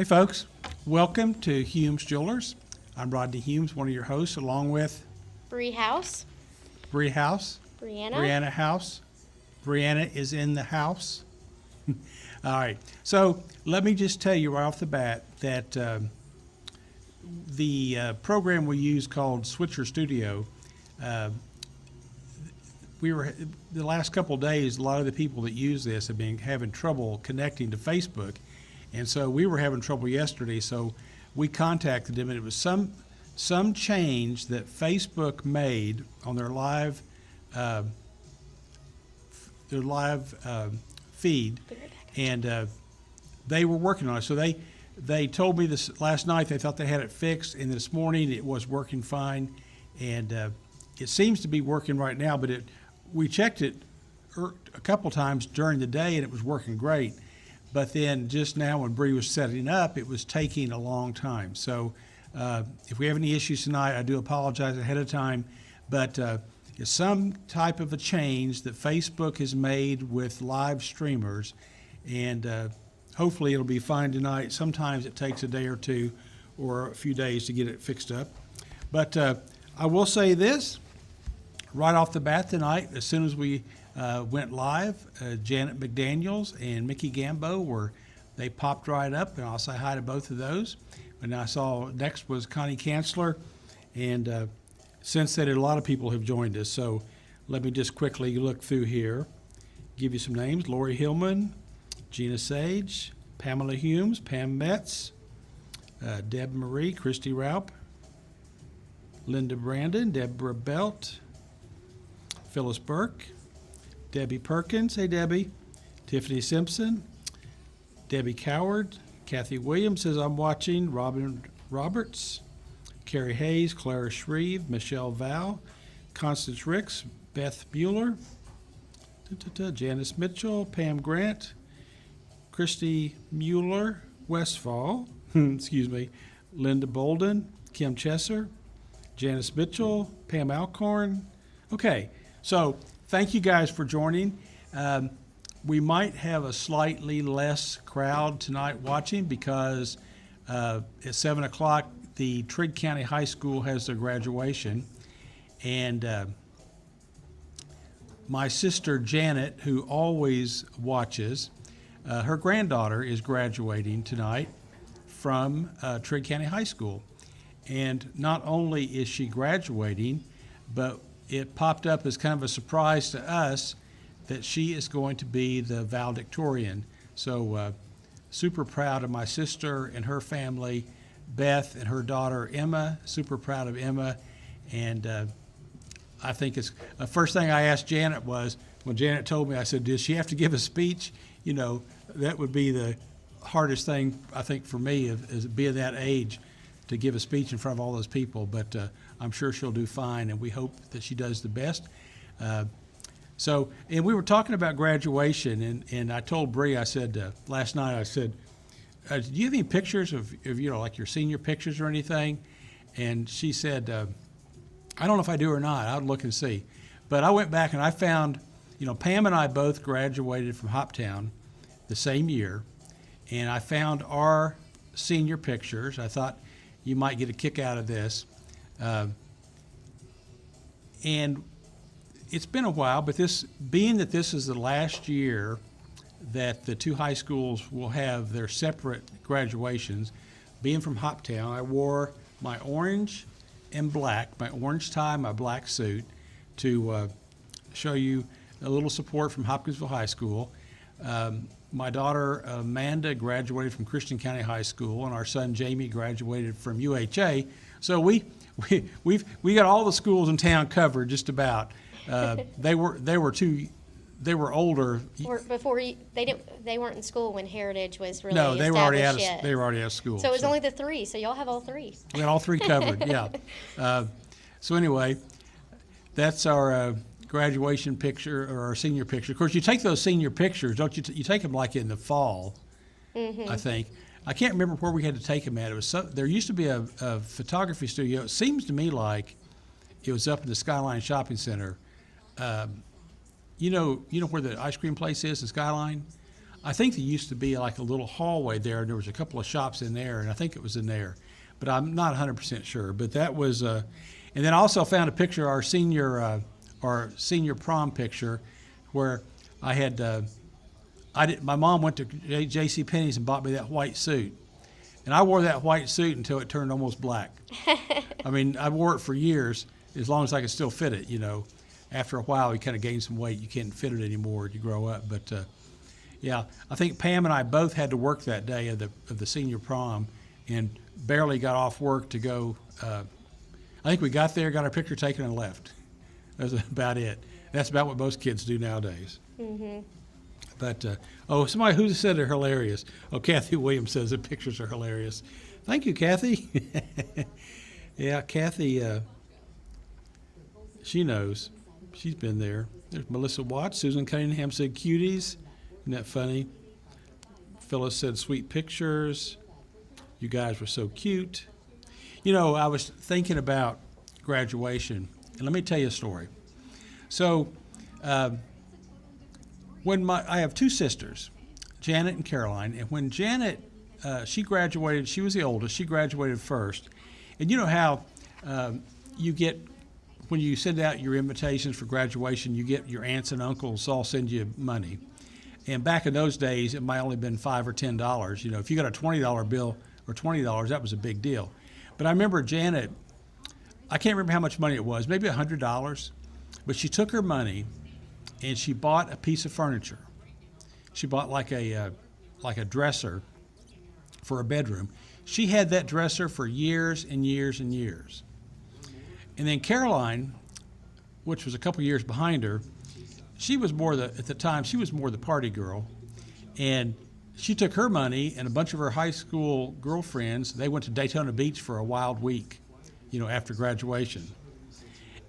Hey folks, welcome to Humes Jewelers. I'm Rodney Humes, one of your hosts, along with Bree House. Bree House, Brianna. Brianna House. Brianna is in the house. All right, so let me just tell you right off the bat that the program we use called Switcher Studio, the last couple of days, a lot of the people that use this have been having trouble connecting to Facebook. And so we were having trouble yesterday, so we contacted them, and it was some change that Facebook made on their live feed, and they were working on it. So they told me this last night they thought they had it fixed, and this morning it was working fine, and it seems to be working right now. But we checked it a couple times during the day, and it was working great. But then just now when Bree was setting up, it was taking a long time. So if we have any issues tonight, I do apologize ahead of time. But it's some type of a change that Facebook has made with live streamers. And hopefully it'll be fine tonight. Sometimes it takes a day or two or a few days to get it fixed up. But I will say this, right off the bat tonight, as soon as we went live, Janet McDaniels and Mickey Gambo they popped right up, and I'll say hi to both of those. And I saw next was Connie Kanzler, and since then a lot of people have joined us. So let me just quickly look through here, give you some names: Lori Hillman, Gina Sage, Pamela Humes, Pam Metz, Deb Marie, Christy Raup, Linda Brandon, Deborah Belt, Phyllis Burke, Debbie Perkins, hey Debbie, Tiffany Simpson, Debbie Coward, Kathy Williams says I'm watching, Robin Roberts, Carrie Hayes, Clara Shreve, Michelle Val, Constance Ricks, Beth Mueller, Janice Mitchell, Pam Grant, Christy Mueller, Westfall, excuse me, Linda Bolden, Kim Chesser, Janice Mitchell, Pam Alcorn. Okay, so thank you guys for joining. We might have a slightly less crowd tonight watching because at 7 o'clock the Trigg County High School has their graduation. And my sister Janet, who always watches, her granddaughter is graduating tonight from Trigg County High School. And not only is she graduating, but it popped up as kind of a surprise to us that she is going to be the valedictorian. So super proud of my sister and her family, Beth and her daughter Emma, super proud of Emma. And I think it's the first thing I asked Janet was, when Janet told me, I said, does she have to give a speech? You know, that would be the hardest thing, I think, for me, is being that age, to give a speech in front of all those people. But I'm sure she'll do fine, and we hope that she does the best. And we were talking about graduation, and I told Bree, I said, last night, I said, do you have any pictures of like your senior pictures or anything? And she said, I don't know if I do or not. I'll look and see. But I went back and I found, Pam and I both graduated from Hoptown the same year, and I found our senior pictures. I thought you might get a kick out of this. And it's been a while, but being that this is the last year that the two high schools will have their separate graduations, being from Hoptown, I wore my orange and black, my orange tie, my black suit, to show you a little support from Hopkinsville High School. My daughter Amanda graduated from Christian County High School, and our son Jamie graduated from UHA. So we got all the schools in town covered just about. They were older. They weren't in school when Heritage was really No, they were already out established of yet. they were already out of school. So it was only the three. So y'all have all three. We got all three covered. Yeah. So anyway, that's our graduation picture, or our senior picture. Of course, you take those senior pictures, don't you? You take them like in the fall, I think. I can't remember where we had to take them at. It was there used to be a photography studio. It seems to me like it was up in the Skyline Shopping Center. You know where the ice cream place is, the Skyline? I think there used to be like a little hallway there, and there was a couple of shops in there, and I think it was in there, but I'm not 100% sure. But that was, and then I also found a picture of our senior prom picture, where I had, my mom went to J.C. Penney's and bought me that white suit, and I wore that white suit until it turned almost black. I mean, I wore it for years, as long as I could still fit it. You know, after a while, you kind of gain some weight, you can't fit it anymore as you grow up, but. Yeah, I think Pam and I both had to work that day of the senior prom, and barely got off work to go. I think we got there, got our picture taken, and left. That was about it. That's about what most kids do nowadays. Mm-hmm. But somebody who said they're hilarious. Oh, Kathy Williams says the pictures are hilarious. Thank you, Kathy. Yeah, Kathy. She knows. She's been there. There's Melissa Watts. Susan Cunningham said cuties. Isn't that funny? Phyllis said sweet pictures. You guys were so cute. You know, I was thinking about graduation, and let me tell you a story. So, I have two sisters, Janet and Caroline, and when Janet, she graduated, she was the oldest, she graduated first. And you know how you get, when you send out your invitations for graduation, you get your aunts and uncles all send you money. And back in those days, it might only have been $5 or $10. You know, if you got a $20 bill or $20, that was a big deal. But I remember Janet, I can't remember how much money it was, maybe $100. But she took her money and she bought a piece of furniture. She bought like a dresser for a bedroom. She had that dresser for years and years and years. And then Caroline, which was a couple years behind her, she was at the time, she was more the party girl. And she took her money and a bunch of her high school girlfriends, they went to Daytona Beach for a wild week, you know, after graduation.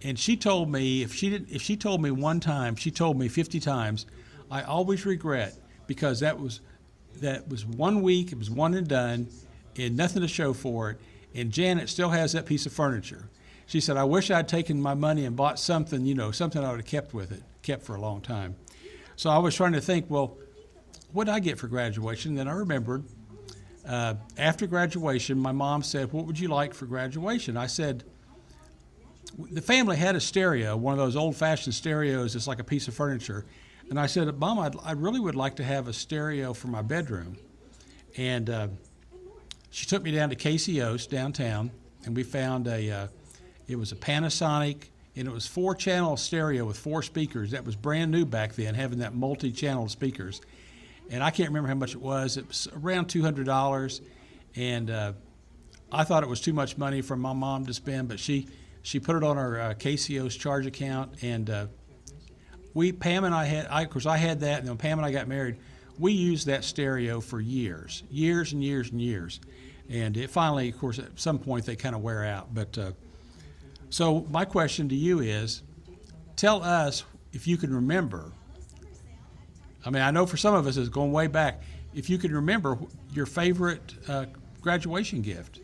And she told me, if she told me one time, she told me 50 times, I always regret, because that was 1 week, it was one and done, and nothing to show for it. And Janet still has that piece of furniture. She said, I wish I'd taken my money and bought something, you know, something I would have kept for a long time. So I was trying to think, well, what did I get for graduation? Then I remembered, after graduation, my mom said, what would you like for graduation? I said, the family had a stereo, one of those old-fashioned stereos that's like a piece of furniture. And I said, Mom, I really would like to have a stereo for my bedroom. And she took me down to Casey Oast downtown, and we found it was a Panasonic, and it was 4-channel stereo with 4 speakers. That was brand new back then, having that multi-channel speakers. And I can't remember how much it was. It was around $200. And I thought it was too much money for my mom to spend, but she put it on her Casey Oast charge account. And Pam and I of course I had that, and then Pam and I got married. We used that stereo for years and years and years. And it finally, of course, at some point they kind of wear out. But so my question to you is, tell us if you can remember. I mean, I know for some of us it's going way back. If you can remember your favorite graduation gift.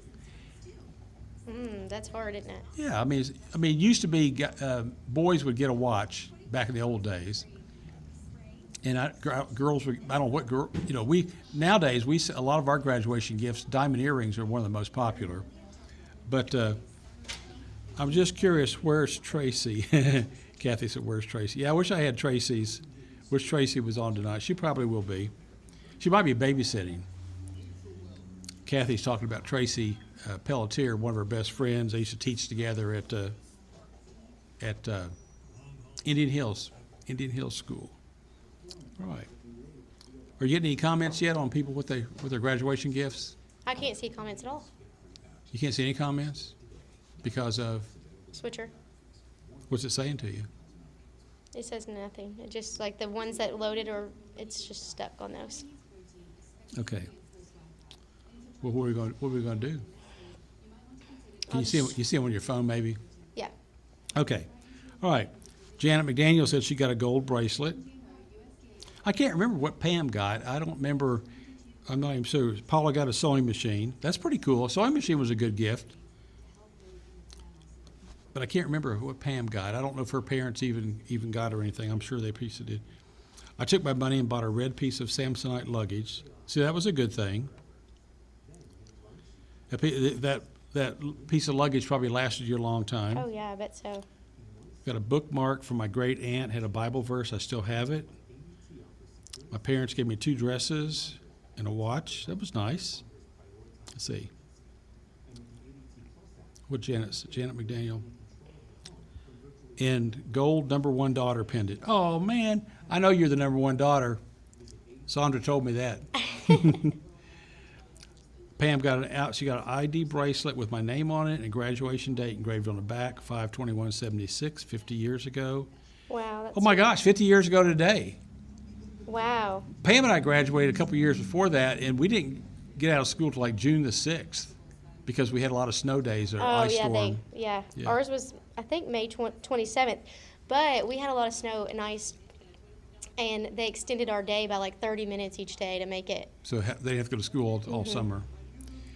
That's hard, isn't it? Yeah, I mean, it used to be boys would get a watch back in the old days, and girls would. I don't know what girl. You know, nowadays a lot of our graduation gifts, diamond earrings are one of the most popular. But I'm just curious, where's Tracy? Kathy said, "Where's Tracy?" Yeah, I wish I had Tracy's. Wish Tracy was on tonight. She probably will be. She might be babysitting. Kathy's talking about Tracy Pelletier, one of her best friends. They used to teach together at Indian Hills School. All right. Are you getting any comments yet on people with their graduation gifts? I can't see comments at all. You can't see any comments because of Switcher. what's it saying to you? It says nothing. It just like the ones that loaded, or it's just stuck on those. Okay. Well, what are we going to do? Can you see them on your phone, maybe? Yeah. Okay. All right. Janet McDaniel said she got a gold bracelet. I can't remember what Pam got. I don't remember. I'm not even sure. Paula got a sewing machine. That's pretty cool. A sewing machine was a good gift. But I can't remember what Pam got. I don't know if her parents even got her anything. I'm sure they pieced it did. I took my money and bought a red piece of Samsonite luggage. See, that was a good thing. That piece of luggage probably lasted you a long time. Oh yeah, I bet so. Got a bookmark from my great aunt, had a Bible verse. I still have it. My parents gave me 2 dresses and a watch. That was nice. Let's see. What Janet McDaniel. And gold #1 daughter pendant. Oh, man. I know you're the #1 daughter. Sandra told me that. Pam she got an ID bracelet with my name on it and a graduation date engraved on the back, 5/21/76, 50 years ago. Wow. That's Oh my gosh, 50 years ago today. Wow. Pam and I graduated a couple years before that, and we didn't get out of school till like June the 6th because we had a lot of snow days or ice storm. Yeah. Yeah. Ours was, I think, May 27th, but we had a lot of snow and ice, and they extended our day by like 30 minutes each day to make it. So they have to go to school all summer.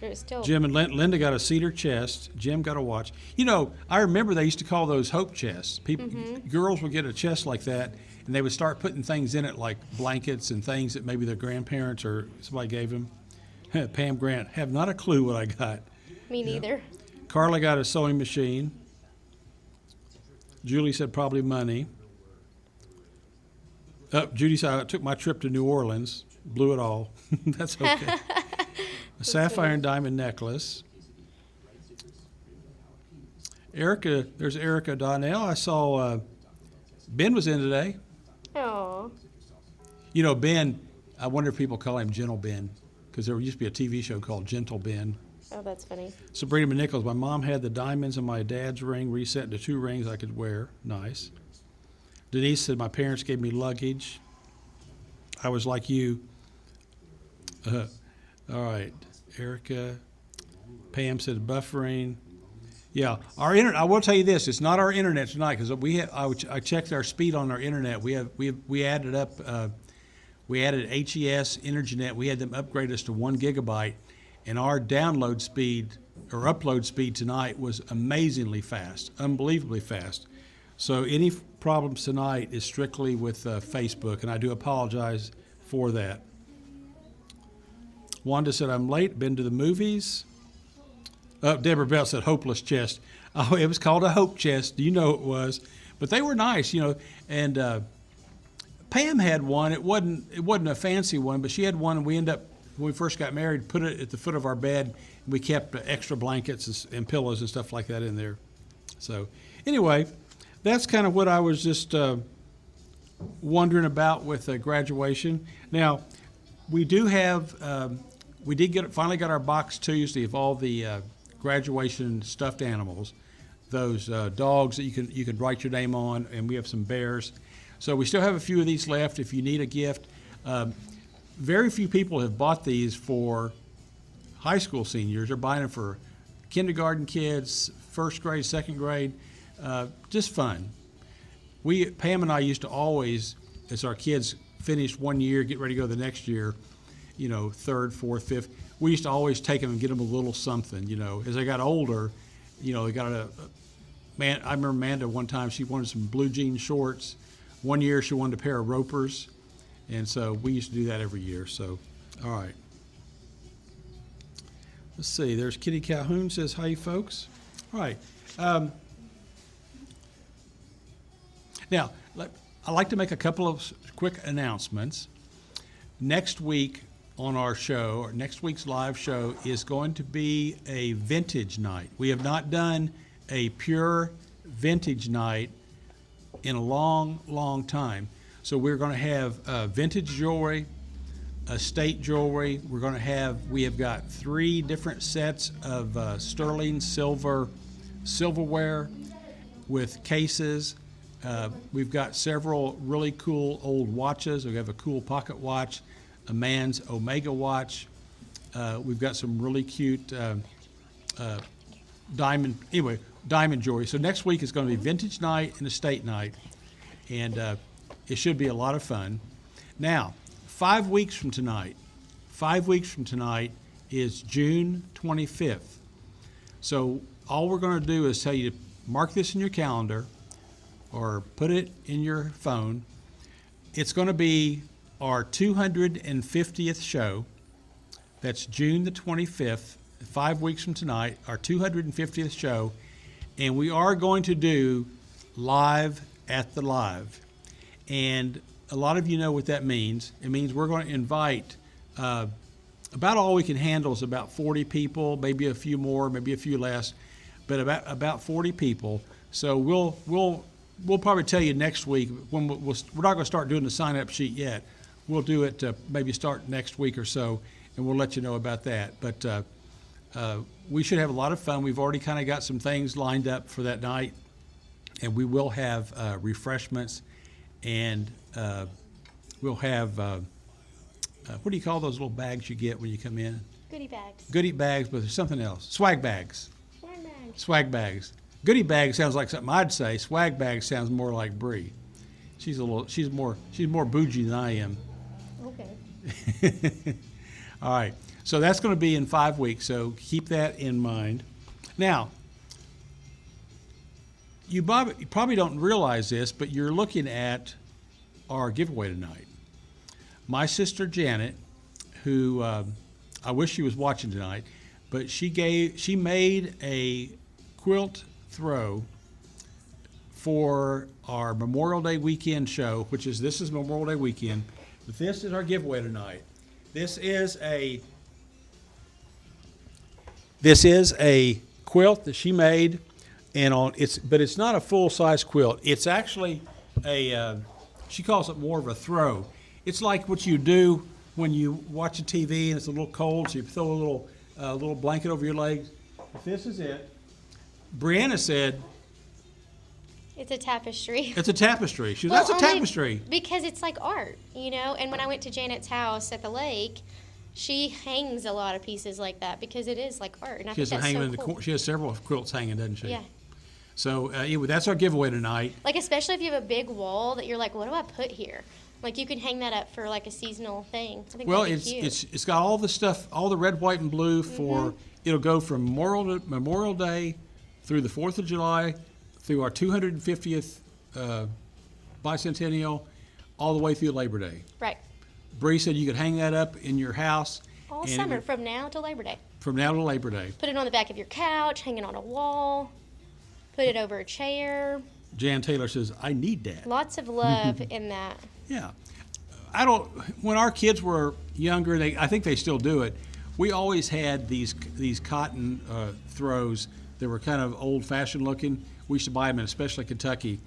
But it was still. Jim and Linda got a cedar chest. Jim got a watch. You know, I remember they used to call those hope chests. Girls would get a chest like that, and they would start putting things in it like blankets and things that maybe their grandparents or somebody gave them. Pam Grant, have not a clue what I got. Me neither. Carla got a sewing machine. Julie said probably money. Judy said I took my trip to New Orleans, blew it all. That's okay. A sapphire and diamond necklace. There's Erica Donnell. I saw Ben was in today. Oh. You know, Ben, I wonder if people call him Gentle Ben, because there used to be a TV show called Gentle Ben. Oh, that's funny. Sabrina Nichols, my mom had the diamonds in my dad's ring reset into 2 rings I could wear. Nice. Denise said my parents gave me luggage. I was like you. All right. Erica. Pam said buffering. Yeah, our internet. I will tell you this: it's not our internet tonight because I checked our speed on our internet. We added up. We added HES InterGenet. We had them upgrade us to 1 gigabyte, and our download speed or upload speed tonight was amazingly fast, unbelievably fast. So any problems tonight is strictly with Facebook, and I do apologize for that. Wanda said, I'm late, been to the movies. Deborah Bell said, hopeless chest. Oh, it was called a hope chest. You know it was. But they were nice, you know. And Pam had one. It wasn't a fancy one, but she had one, and we ended up, when we first got married, put it at the foot of our bed. And we kept extra blankets and pillows and stuff like that in there. So anyway, that's kind of what I was just wondering about with graduation. Now, we do have, finally got our box Tuesday of all the graduation stuffed animals, those dogs that you can write your name on, and we have some bears. So we still have a few of these left if you need a gift. Very few people have bought these for high school seniors. They're buying them for kindergarten kids, first grade, second grade. Just fun. Pam and I used to always, as our kids finished one year, get ready to go the next year, you know, third, fourth, fifth, we used to always take them and get them a little something, you know. As they got older, you know, they got I remember Amanda one time, she wanted some blue jean shorts. One year she wanted a pair of Ropers, and so we used to do that every year. So, all right. Let's see, there's Kitty Calhoun says, hi, folks. All right. Now, I'd like to make a couple of quick announcements. Next week on our show, or next week's live show, is going to be a vintage night. We have not done a pure vintage night in a long, long time. So we're going to have vintage jewelry, estate jewelry. We have got 3 different sets of sterling silver silverware with cases. We've got several really cool old watches. We have a cool pocket watch, a man's Omega watch. We've got some really cute diamond jewelry. So next week is going to be vintage night and estate night, and it should be a lot of fun. Now, 5 weeks from tonight is June 25th. So all we're going to do is tell you to mark this in your calendar or put it in your phone, It's going to be our 250th show. That's June the 25th, 5 weeks from tonight, our 250th show. And we are going to do Live at the Live. And a lot of you know what that means. It means we're going to invite, about all we can handle is about 40 people, maybe a few more, maybe a few less, but about 40 people. So we'll probably tell you next week when we're not going to start doing the sign-up sheet yet. We'll do it maybe start next week or so, and we'll let you know about that. But we should have a lot of fun. We've already kind of got some things lined up for that night, and we will have refreshments, and we'll have what do you call those little bags you get when you come in? Goodie bags. Goodie bags, but there's something else. Swag bags. Swag bags. Swag bags. Goodie bag sounds like something I'd say. Swag bag sounds more like Bree. She's more bougie than I am. Okay. All right. So that's going to be in 5 weeks. So keep that in mind. Now, you probably don't realize this, but you're looking at our giveaway tonight. My sister Janet, who I wish she was watching tonight, but she made a quilt throw for our Memorial Day weekend show, this is Memorial Day weekend. But this is our giveaway tonight. This is a quilt that she made, but it's not a full size quilt. It's actually she calls it more of a throw. It's like what you do when you watch a TV and it's a little cold, so you throw a little blanket over your legs. But this is it. Brianna said It's a tapestry. it's a tapestry. She Well, that's a only tapestry. Because it's like art, And when I went to Janet's house at the lake, she hangs a lot of pieces like that because it is like art, and I She think has that's hanging so in the cool. she has several quilts hanging, doesn't she? Yeah. So anyway, that's our giveaway tonight. Like, especially if you have a big wall that you're like, what do I put here? Like, you can hang that up for like a seasonal thing. I think Well, that'd be cute. it's got all the stuff, all the red, white, and blue for. Mm-hmm. It'll go from Memorial Day through the 4th of July, through our 250th bicentennial, all the way through Labor Day. Right. Bree said you could hang that up in your house. All and summer, from now to Labor Day. From now to Labor Day. Put it on the back of your couch, hang it on a wall, put it over a chair. Jan Taylor says, I need that. Lots of love in that. Yeah. When our kids were younger, I think they still do it. We always had these cotton throws that were kind of old-fashioned looking. We used to buy them in especially Kentucky.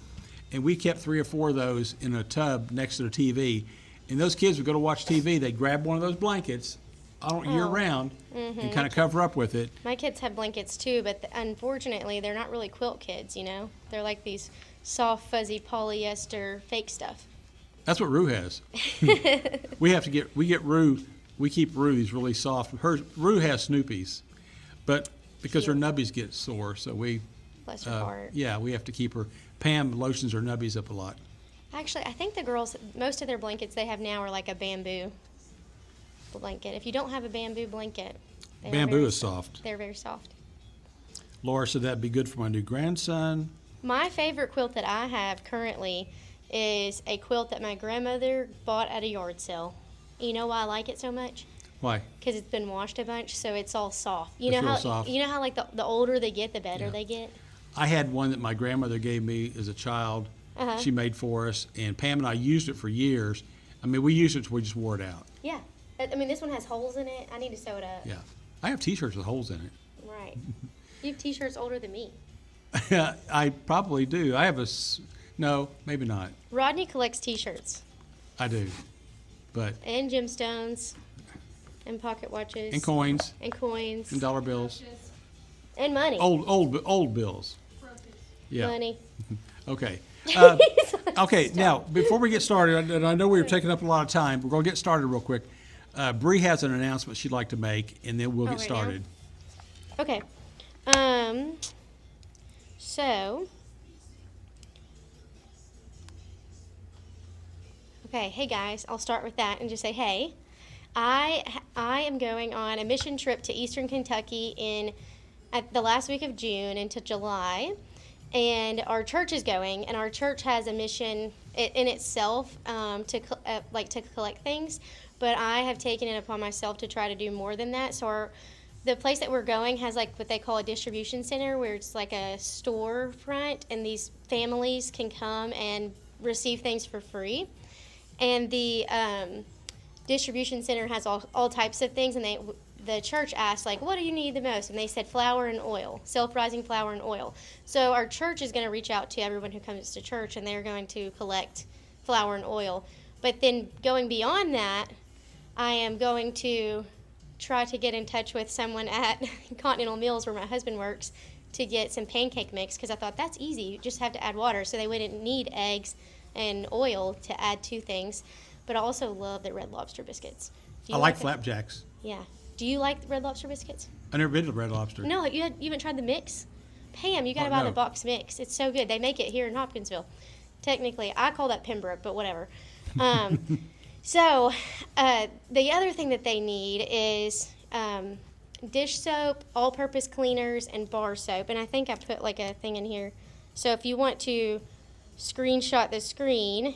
And we kept 3 or 4 of those in a tub next to the TV. And those kids would go to watch TV. They'd grab one of those blankets year-round and kind of cover up with it. My kids have blankets too, but unfortunately, they're not really quilt kids, They're like these soft, fuzzy polyester fake stuff. That's what Rue has. we get Rue. We keep Rue these really soft. Rue has Snoopy's, but because her nubbies get sore, so we. Bless her heart. Yeah, we have to keep her. Pam lotions her nubbies up a lot. Actually, I think the girls, most of their blankets they have now are like a bamboo blanket. If you don't have a bamboo blanket, Bamboo is soft. They're very soft. Laura said that'd be good for my new grandson. My favorite quilt that I have currently is a quilt that my grandmother bought at a yard sale. You know why I like it so much? Why? Because it's been washed a bunch, so it's all soft. It's real soft. You know how like the older they get, the better Yeah. they get. I had one that my grandmother gave me as a child. Uh-huh. She made for us, and Pam and I used it for years. I mean, we used it till we just wore it out. Yeah. I mean, this one has holes in it. I need to sew it up. Yeah. I have T-shirts with holes in it. Right. You have T-shirts older than me. I probably do. I have no, maybe not. Rodney collects T-shirts I do, but and gemstones and pocket watches and coins and coins and dollar bills, and money. old bills. Yeah. Money. Okay. Okay. Now, before we get started, and I know we were taking up a lot of time, we're going to get started real quick. Bree has an announcement she'd like to make, and then we'll get right started. now? Okay. So. Okay, hey guys, I'll start with that and just say, hey, I am going on a mission trip to Eastern Kentucky at the last week of June into July, and our church is going, and our church has a mission in itself to collect things, but I have taken it upon myself to try to do more than that. So the place that we're going has like what they call a distribution center, where it's like a storefront, and these families can come and receive things for free. And the distribution center has all types of things, and the church asked, like, what do you need the most? And they said flour and oil, self-rising flour and oil. So our church is going to reach out to everyone who comes to church, and they're going to collect flour and oil. But then going beyond that, I am going to try to get in touch with someone at Continental Mills, where my husband works, to get some pancake mix, because I thought that's easy. You just have to add water, so they wouldn't need eggs and oil to add to things. But I also love the Red Lobster biscuits. Do I you like them? flapjacks. Yeah. Do you like Red Lobster biscuits? I never been to Red Lobster. No, you haven't tried the mix? Pam, you got to Oh, buy no. the box mix. It's so good. They make it here in Hopkinsville. Technically, I call that Pembroke, but whatever. So the other thing that they need is dish soap, all-purpose cleaners, and bar soap. And I think I put like a thing in here. So if you want to screenshot the screen,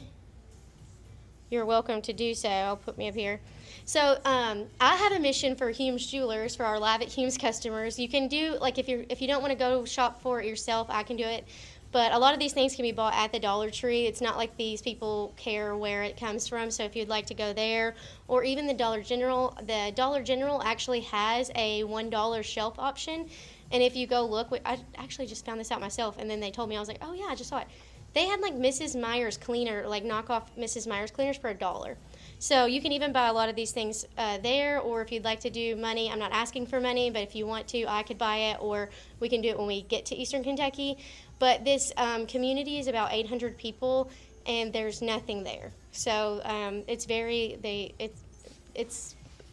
you're welcome to do so. I'll put me up here. So I have a mission for Humes Jewelers, for our Live at Humes customers. You can do, like, if you don't want to go shop for it yourself, I can do it. But a lot of these things can be bought at the Dollar Tree. It's not like these people care where it comes from. So if you'd like to go there, or even the Dollar General actually has a $1 shelf option. And if you go look, I actually just found this out myself, and then they told me, I was like, oh yeah, I just saw it. They had like Mrs. Meyer's cleaner, like knockoff Mrs. Meyer's cleaners for $1. So you can even buy a lot of these things there, or if you'd like to do money, I'm not asking for money, but if you want to, I could buy it, or we can do it when we get to Eastern Kentucky. But this community is about 800 people, and there's nothing there. So it's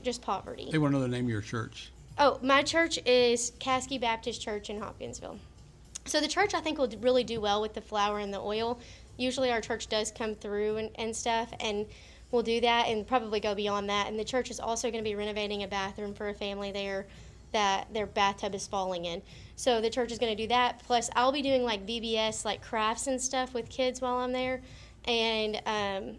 just poverty. They want to know the name of your church. Oh, my church is Caskey Baptist Church in Hopkinsville. So the church, I think, will really do well with the flour and the oil. Usually our church does come through and stuff, and we'll do that and probably go beyond that. And the church is also going to be renovating a bathroom for a family there that their bathtub is falling in. So the church is going to do that. Plus, I'll be doing like VBS, like crafts and stuff with kids while I'm there. And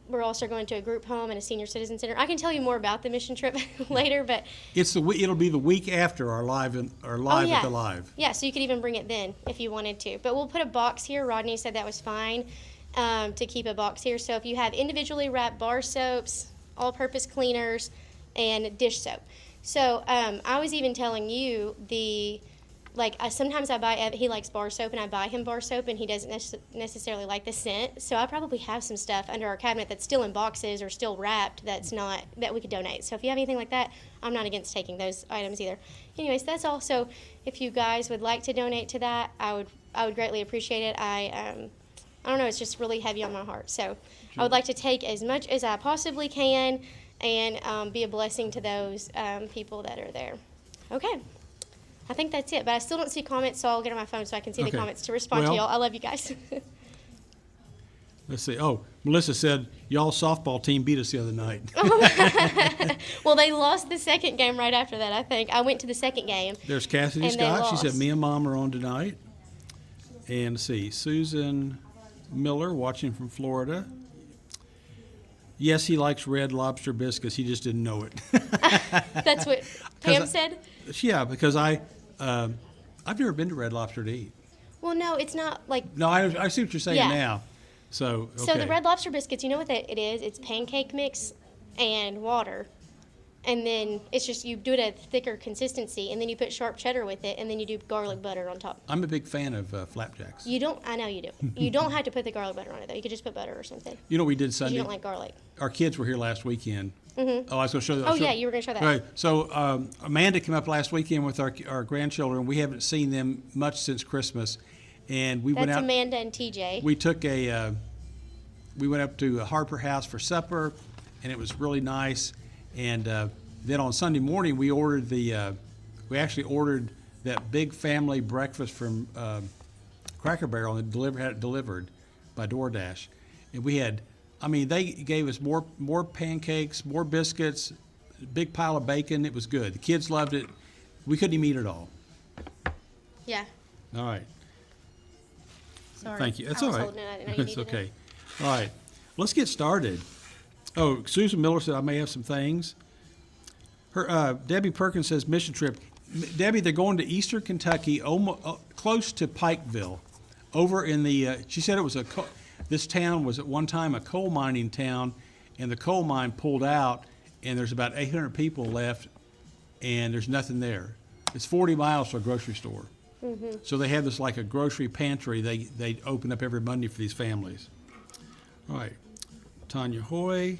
we're also going to a group home and a senior citizen center. I can tell you more about the mission trip later, but It'll be the week after our live at the live. yeah, so you could even bring it then if you wanted to. But we'll put a box here. Rodney said that was fine to keep a box here. So if you have individually wrapped bar soaps, all-purpose cleaners, and dish soap. So I was even telling you sometimes I buy, he likes bar soap, and I buy him bar soap, and he doesn't necessarily like the scent. So I probably have some stuff under our cabinet that's still in boxes or still wrapped that we could donate. So if you have anything like that, I'm not against taking those items either. Anyways, that's all. So if you guys would like to donate to that, I would greatly appreciate it. I don't know, it's just really heavy on my heart. So I would like to take as much as I possibly can and be a blessing to those people that are there. Okay. I think that's it, but I still don't see comments, so I'll get on my phone so I can see the Okay. comments to respond to Well- y'all. I love you guys. Let's see. Oh, Melissa said y'all softball team beat us the other night. Well, they lost the second game right after that, I think. I went to the second game. There's Cassidy And they Scott. She said lost. me and Mom are on tonight. And let's see, Susan Miller watching from Florida. Yes, he likes Red Lobster biscuits. He just didn't know it. That's what Pam said? Yeah, because I've never been to Red Lobster to eat. Well, no, it's not like... No, I see what you're saying Yeah. now. So, okay. So the Red Lobster biscuits, you know what it is? It's pancake mix and water. And then it's just, you do it at a thicker consistency, and then you put sharp cheddar with it, and then you do garlic butter on top. I'm a big fan of flapjacks. I know you do. You don't have to put the garlic butter on it, though. You could just put butter or something. You know what we did 'Cause Sunday? you don't like garlic. Our kids were here last weekend. Mm-hmm. Oh, I was going to show that. Oh, yeah, you were going to show that. Right. So Amanda came up last weekend with our grandchildren. We haven't seen them much since Christmas, and we went That's out. Amanda and TJ. We took we went up to Harper House for supper, and it was really nice. And then on Sunday morning, we actually ordered that big family breakfast from Cracker Barrel and had it delivered by DoorDash. And they gave us more pancakes, more biscuits, big pile of bacon. It was good. The kids loved it. We couldn't even eat it all. Yeah. All right. Sorry. Thank you. That's I all was right. holding it. I didn't know you It's needed okay. All right. Let's get started. Oh, Susan Miller said I may have some things. Her Debbie Perkins says mission trip. Debbie, they're going to Eastern Kentucky, close to Pikeville, over in the. She said it was this town was at one time a coal mining town, and the coal mine pulled out, and there's about 800 people left, and there's nothing there. It's 40 miles to a grocery store. Mm-hmm. So they have this like a grocery pantry they open up every Monday for these families. All right. Tanya Hoy.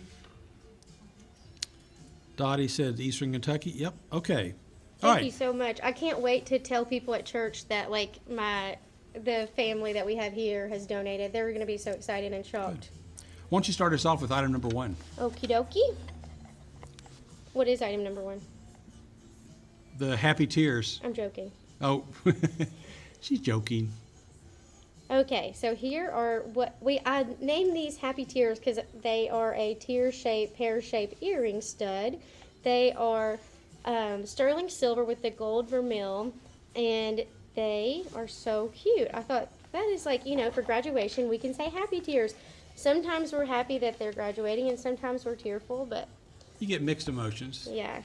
Dottie said Eastern Kentucky. Yep. Okay. All Thank right. you so much. I can't wait to tell people at church that like the family that we have here has donated. They're going to be so excited and shocked. Why don't you start us off with item number 1? Okie dokie. What is item number 1? The happy tears. I'm joking. Oh, she's joking. Okay, so here are I named these happy tears because they are a tear-shaped, pear-shaped earring stud. They are sterling silver with the gold vermil, and they are so cute. I thought that is like, for graduation we can say happy tears. Sometimes we're happy that they're graduating, and sometimes we're tearful, but You get mixed emotions. yeah.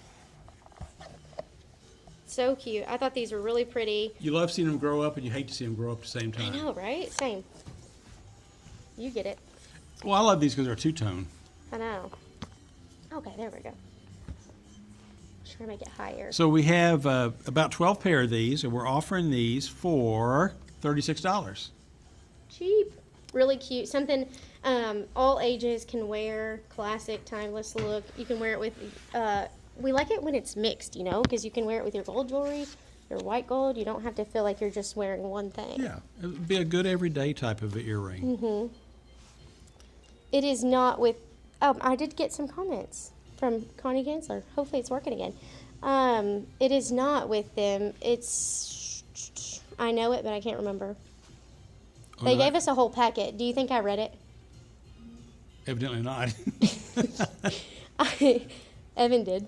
So cute. I thought these were really pretty. You love seeing them grow up, and you hate to see them grow up at the same I time. know, right? Same. You get it. Well, I love these because they're two-tone. I know. Okay, there we go. Try to make it higher. So we have about 12 pair of these, and we're offering these for $36. Cheap. Really cute. Something all ages can wear. Classic, timeless look. You can wear it with, we like it when it's mixed, because you can wear it with your gold jewelry, your white gold. You don't have to feel like you're just wearing one thing. Yeah, it would be a good everyday type of earring. Mm-hmm. It is not with, I did get some comments from Connie Gansler. Hopefully it's working again. It is not with them. It's, I know it, but I can't remember. Oh, They no, gave us a whole packet. Do you think I read it? Evidently not. Evan did.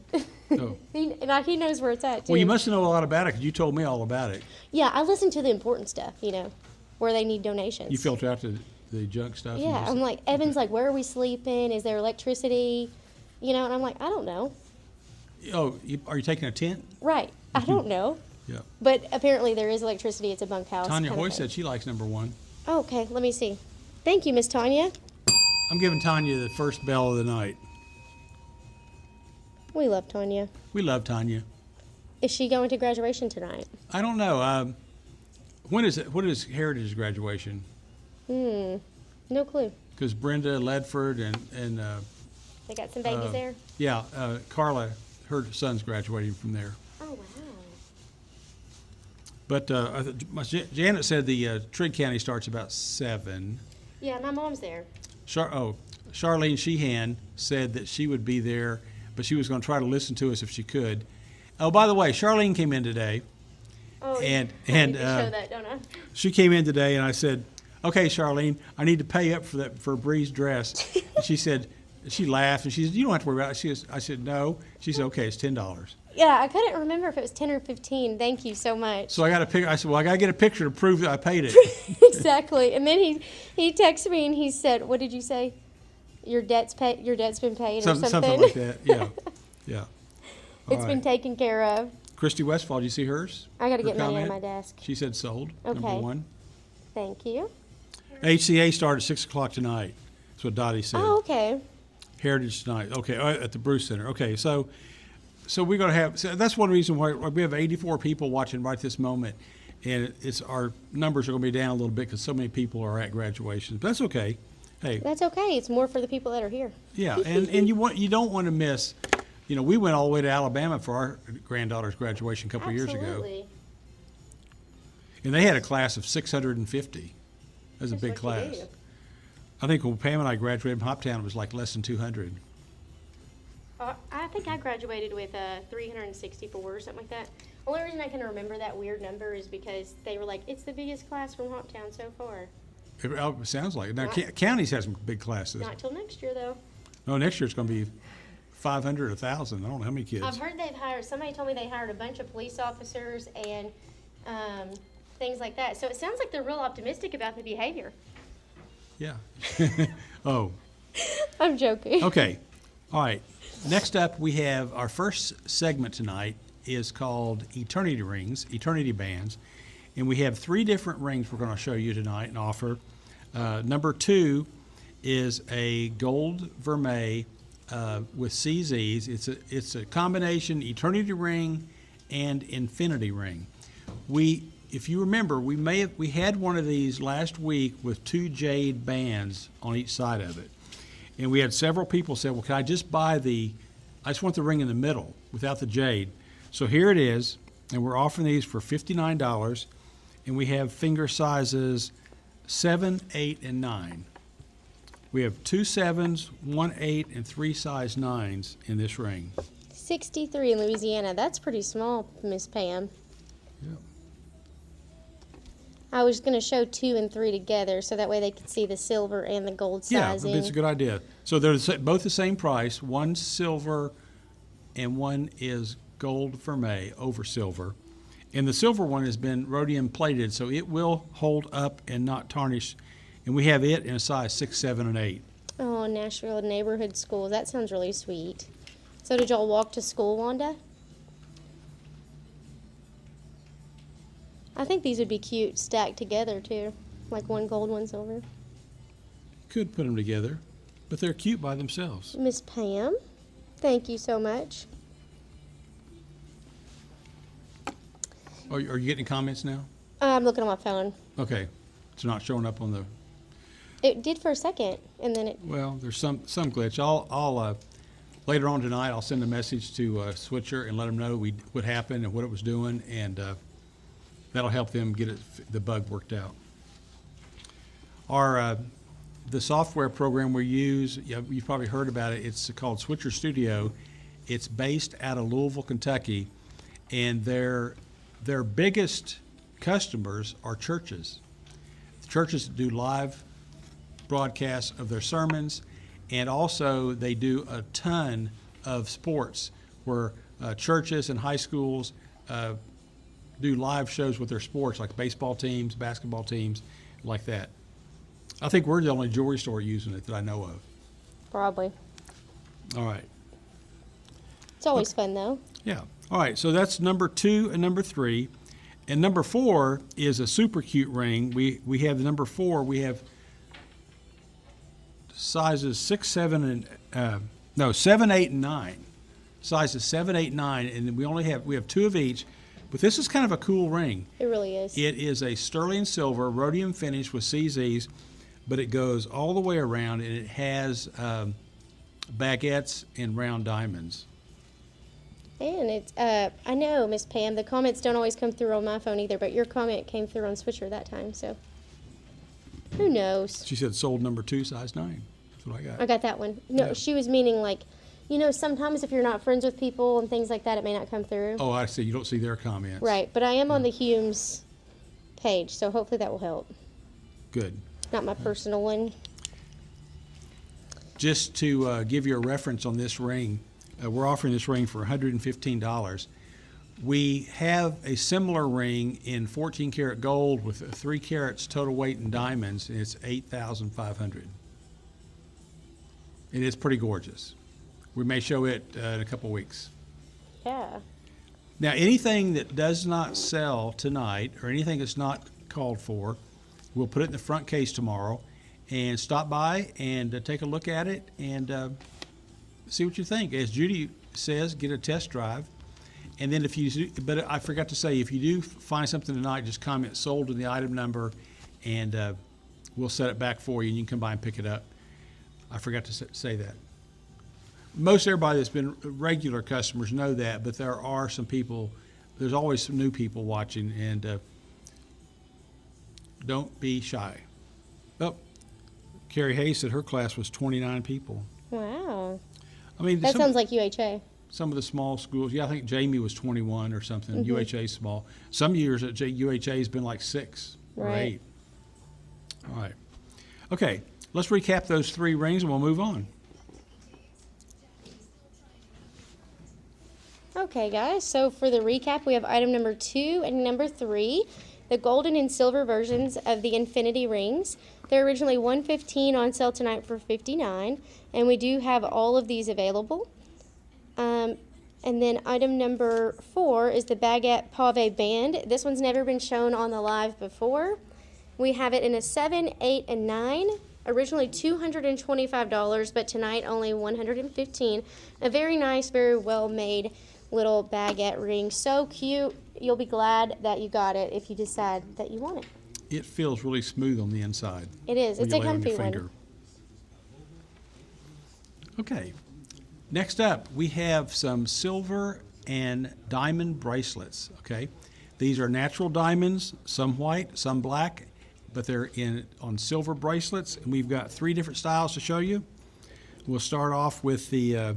Oh. He knows where it's at, too. Well, you must know a lot about it because you told me all about it. Yeah, I listen to the important stuff, where they need donations. You filter out the junk stuff. and Yeah, just- I'm like, Evan's like, where are we sleeping? Is there electricity? And I'm like, I don't know. Oh, are you taking a tent? Right. I don't know. Yeah. But apparently there is electricity. It's a bunkhouse. Tanya kind of Hoy thing. said she likes number 1. Oh, okay, let me see. Thank you, Miss Tanya. I'm giving Tanya the first bell of the night. We love Tanya. We love Tanya. Is she going to graduation tonight? I don't know. When is it? What is Heritage graduation? No clue. Because Brenda Ledford and They got some babies there? yeah, Carla, her son's graduating from there. Oh, wow. But Janet said the Trigg County starts about 7. Yeah, my mom's there. Charlene Sheehan said that she would be there, but she was going to try to listen to us if she could. Oh, by the way, Charlene came in today. Oh, And- I need and, to show that, don't I? She came in today, and I said, "Okay, Charlene, I need to pay up for Bree's dress." And she laughed, and she said, "You don't have to worry about it." I said, "No." She said, "Okay, it's $10." Yeah, I couldn't remember if it was 10 or 15. Thank you so much. So I got a picture. I said, "Well, I got to get a picture to prove that I paid it." Exactly. And then he texted me and he said, "What did you say? Your debt's been paid or something." Something like that. Yeah, yeah. It's been taken care of. Christy Westfall, did you see hers? I got to Her get money out of comment? my desk. She said sold. Number Okay. 1. Thank you. HCA started at 6 o'clock tonight. That's what Dottie said. Oh, okay. Heritage tonight. Okay, at the Bruce Center. Okay, so we're going to have. So that's one reason why we have 84 people watching right this moment, and it's our numbers are going to be down a little bit because so many people are at graduation. But that's okay. Hey, That's okay. It's more for the people that are here. yeah, and you don't want to miss. We went all the way to Alabama for our granddaughter's graduation a couple of years ago, Absolutely. and they had a class of 650. That was a That's big what you class. do. I think when Pam and I graduated from Hoptown, it was like less than 200. I think I graduated with 364 or something like that. Only reason I can remember that weird number is because they were like, it's the biggest class from Hoptown so far. It sounds like it. Now, Not- counties have some big classes. Not till next year, though. No, next year it's going to be 500, 1,000. I don't know how many kids. I've heard somebody told me they hired a bunch of police officers and things like that. So it sounds like they're real optimistic about the behavior. Yeah. Oh, I'm joking. Okay. All right. Next up, we have our first segment tonight is called Eternity Rings, Eternity Bands. And we have 3 different rings we're going to show you tonight and offer. Number 2 is a gold vermeil with CZs. It's a combination Eternity Ring and Infinity Ring. If you remember, we had one of these last week with 2 jade bands on each side of it. And we had several people say, well, can I just buy I just want the ring in the middle without the jade. So here it is, and we're offering these for $59, and we have finger sizes 7, 8, and 9. We have 2 7s, 1 8, and 3 size 9s in this ring. 63 in Louisiana. That's pretty small, Miss Pam. Yep. I was going to show 2 and 3 together so that way they could see the silver and the gold sizing. Yeah, it's a good idea. So they're both the same price. One's silver and one is gold vermeil over silver. And the silver one has been rhodium plated, so it will hold up and not tarnish. And we have it in a size 6, 7, and 8. Oh, Nashville neighborhood schools. That sounds really sweet. So did y'all walk to school, Wanda? I think these would be cute stacked together, too. Like one gold, one silver. Could put them together, but they're cute by themselves. Miss Pam, thank you so much. Are you getting comments now? I'm looking on my phone. Okay. It's not showing up on the... It did for a second, and then it... Well, there's some glitch. I'll later on tonight, I'll send a message to Switcher and let them know what happened and what it was doing, and that'll help them get the bug worked out. The software program we use, you've probably heard about it. It's called Switcher Studio. It's based out of Louisville, Kentucky, and their biggest customers are churches. The churches do live broadcasts of their sermons, and also they do a ton of sports where churches and high schools do live shows with their sports, like baseball teams, basketball teams, like that. I think we're the only jewelry store using it that I know of. Probably. All right. It's always fun, though. Yeah. All right. So that's number 2 and number 3. And number 4 is a super cute ring. We have the number 4. We have sizes 6, 7, and 7, 8, and 9. Sizes 7, 8, 9, and we have 2 of each. But this is kind of a cool ring. It really is. It is a sterling silver rhodium finish with CZs, but it goes all the way around, and it has baguettes and round diamonds. And it's, I know, Miss Pam, the comments don't always come through on my phone either, but your comment came through on Switcher that time, so who knows? She said sold number 2, size 9. That's what I got. I got that one. No, Yeah. She was meaning like, sometimes if you're not friends with people and things like that, it may not come through. Oh, I see. You don't see their comments. Right, but I am on the Humes page, so hopefully that will help. Good. Not my personal one. Just to give you a reference on this ring, we're offering this ring for $115. We have a similar ring in 14 karat gold with 3 carats total weight in diamonds, and it's $8,500. And it's pretty gorgeous. We may show it in a couple weeks. Yeah. Now, anything that does not sell tonight or anything that's not called for, we'll put it in the front case tomorrow and stop by and take a look at it and see what you think. As Judy says, get a test drive. And then but I forgot to say, if you do find something tonight, just comment sold in the item number, and we'll set it back for you, and you can come by and pick it up. I forgot to say that. Most everybody that's been regular customers know that, but there are some people, there's always some new people watching, and don't be shy. Oh, Carrie Hayes said her class was 29 people. Wow. I mean, That sounds like UHA. some of the small schools, I think Jamie was 21 or something. UHA's small. Some years at UHA's been like 6 or Right. 8. All right. Okay, let's recap those 3 rings and we'll move on. Okay, guys, so for the recap, we have item number 2 and number 3, the golden and silver versions of the infinity rings. They're originally $115 on sale tonight for $59, and we do have all of these available. And then item number 4 is the Baguette Pave Band. This one's never been shown on the live before. We have it in a 7, 8, and 9. Originally $225, but tonight only $115. A very nice, very well made little baguette ring. So cute. You'll be glad that you got it if you decide that you want it. It feels really smooth on the inside. It is. when It's you a lay it on comfy your one. finger. Okay. Next up, we have some silver and diamond bracelets, okay? These are natural diamonds, some white, some black, but they're on silver bracelets, and we've got 3 different styles to show you. We'll start off with the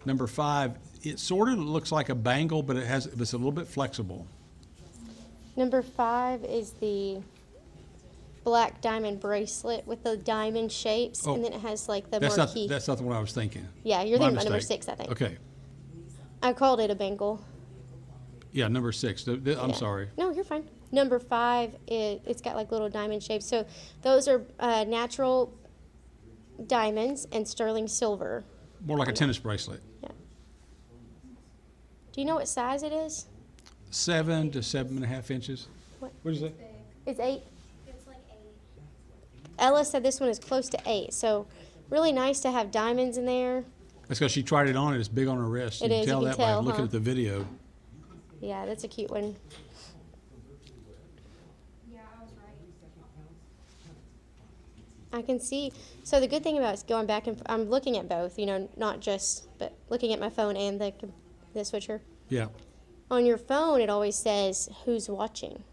number 5. It sort of looks like a bangle, but it's a little bit flexible. Number 5 is the black diamond bracelet with the diamond shapes, Oh, and then it has like the That's marquee. not the one I was thinking. Yeah, you're My thinking about number mistake. 6, I think. Okay. I called it a bangle. Yeah, number 6. I'm Yeah. sorry. No, you're fine. Number 5, it's got like little diamond shapes. So those are natural diamonds and sterling silver. More like a tennis bracelet. Do you know what size it is? 7 to 7.5 inches. What? What is it? It's 8. It's like 8. Ella said this one is close to 8. So really nice to have diamonds in there. That's because she tried it on and it's big on her wrist. It You is, can tell you that can by tell, looking huh? at the video. Yeah, that's a cute one. Yeah, I was right. I can see. So the good thing about going back and I'm looking at both, not just, but looking at my phone and the switcher. Yeah, On your phone, it always says who's watching.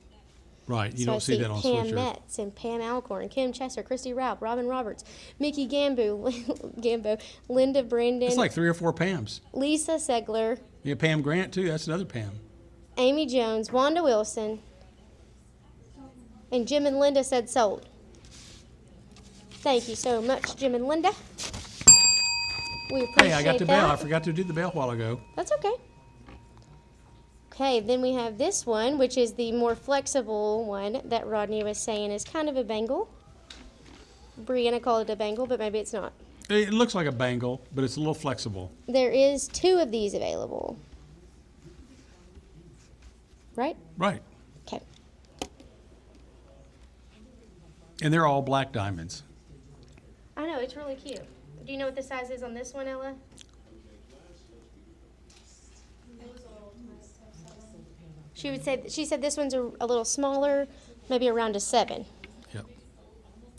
right. You So I don't see that on Pam Switcher. Metz and Pam Alcorn, Kim Chesser, Christy Raup, Robin Roberts, Mickey Gambo, Linda Brandon, It's like 3 or 4 Pams. Lisa Segler, Yeah, Pam Grant too. That's another Pam. Amy Jones, Wanda Wilson, and Jim and Linda said sold. Thank you so much, Jim and Linda. We appreciate Hey, I got the that. bell. I forgot to do the bell a while ago. That's okay. Okay, then we have this one, which is the more flexible one that Rodney was saying is kind of a bangle. Brianna called it a bangle, but maybe it's not. It looks like a bangle, but it's a little flexible. There is 2 of these available. Right? Right. Okay. And they're all black diamonds. I know, it's really cute. Do you know what the size is on this one, Ella? She said this one's a little smaller, maybe around a 7. Yep.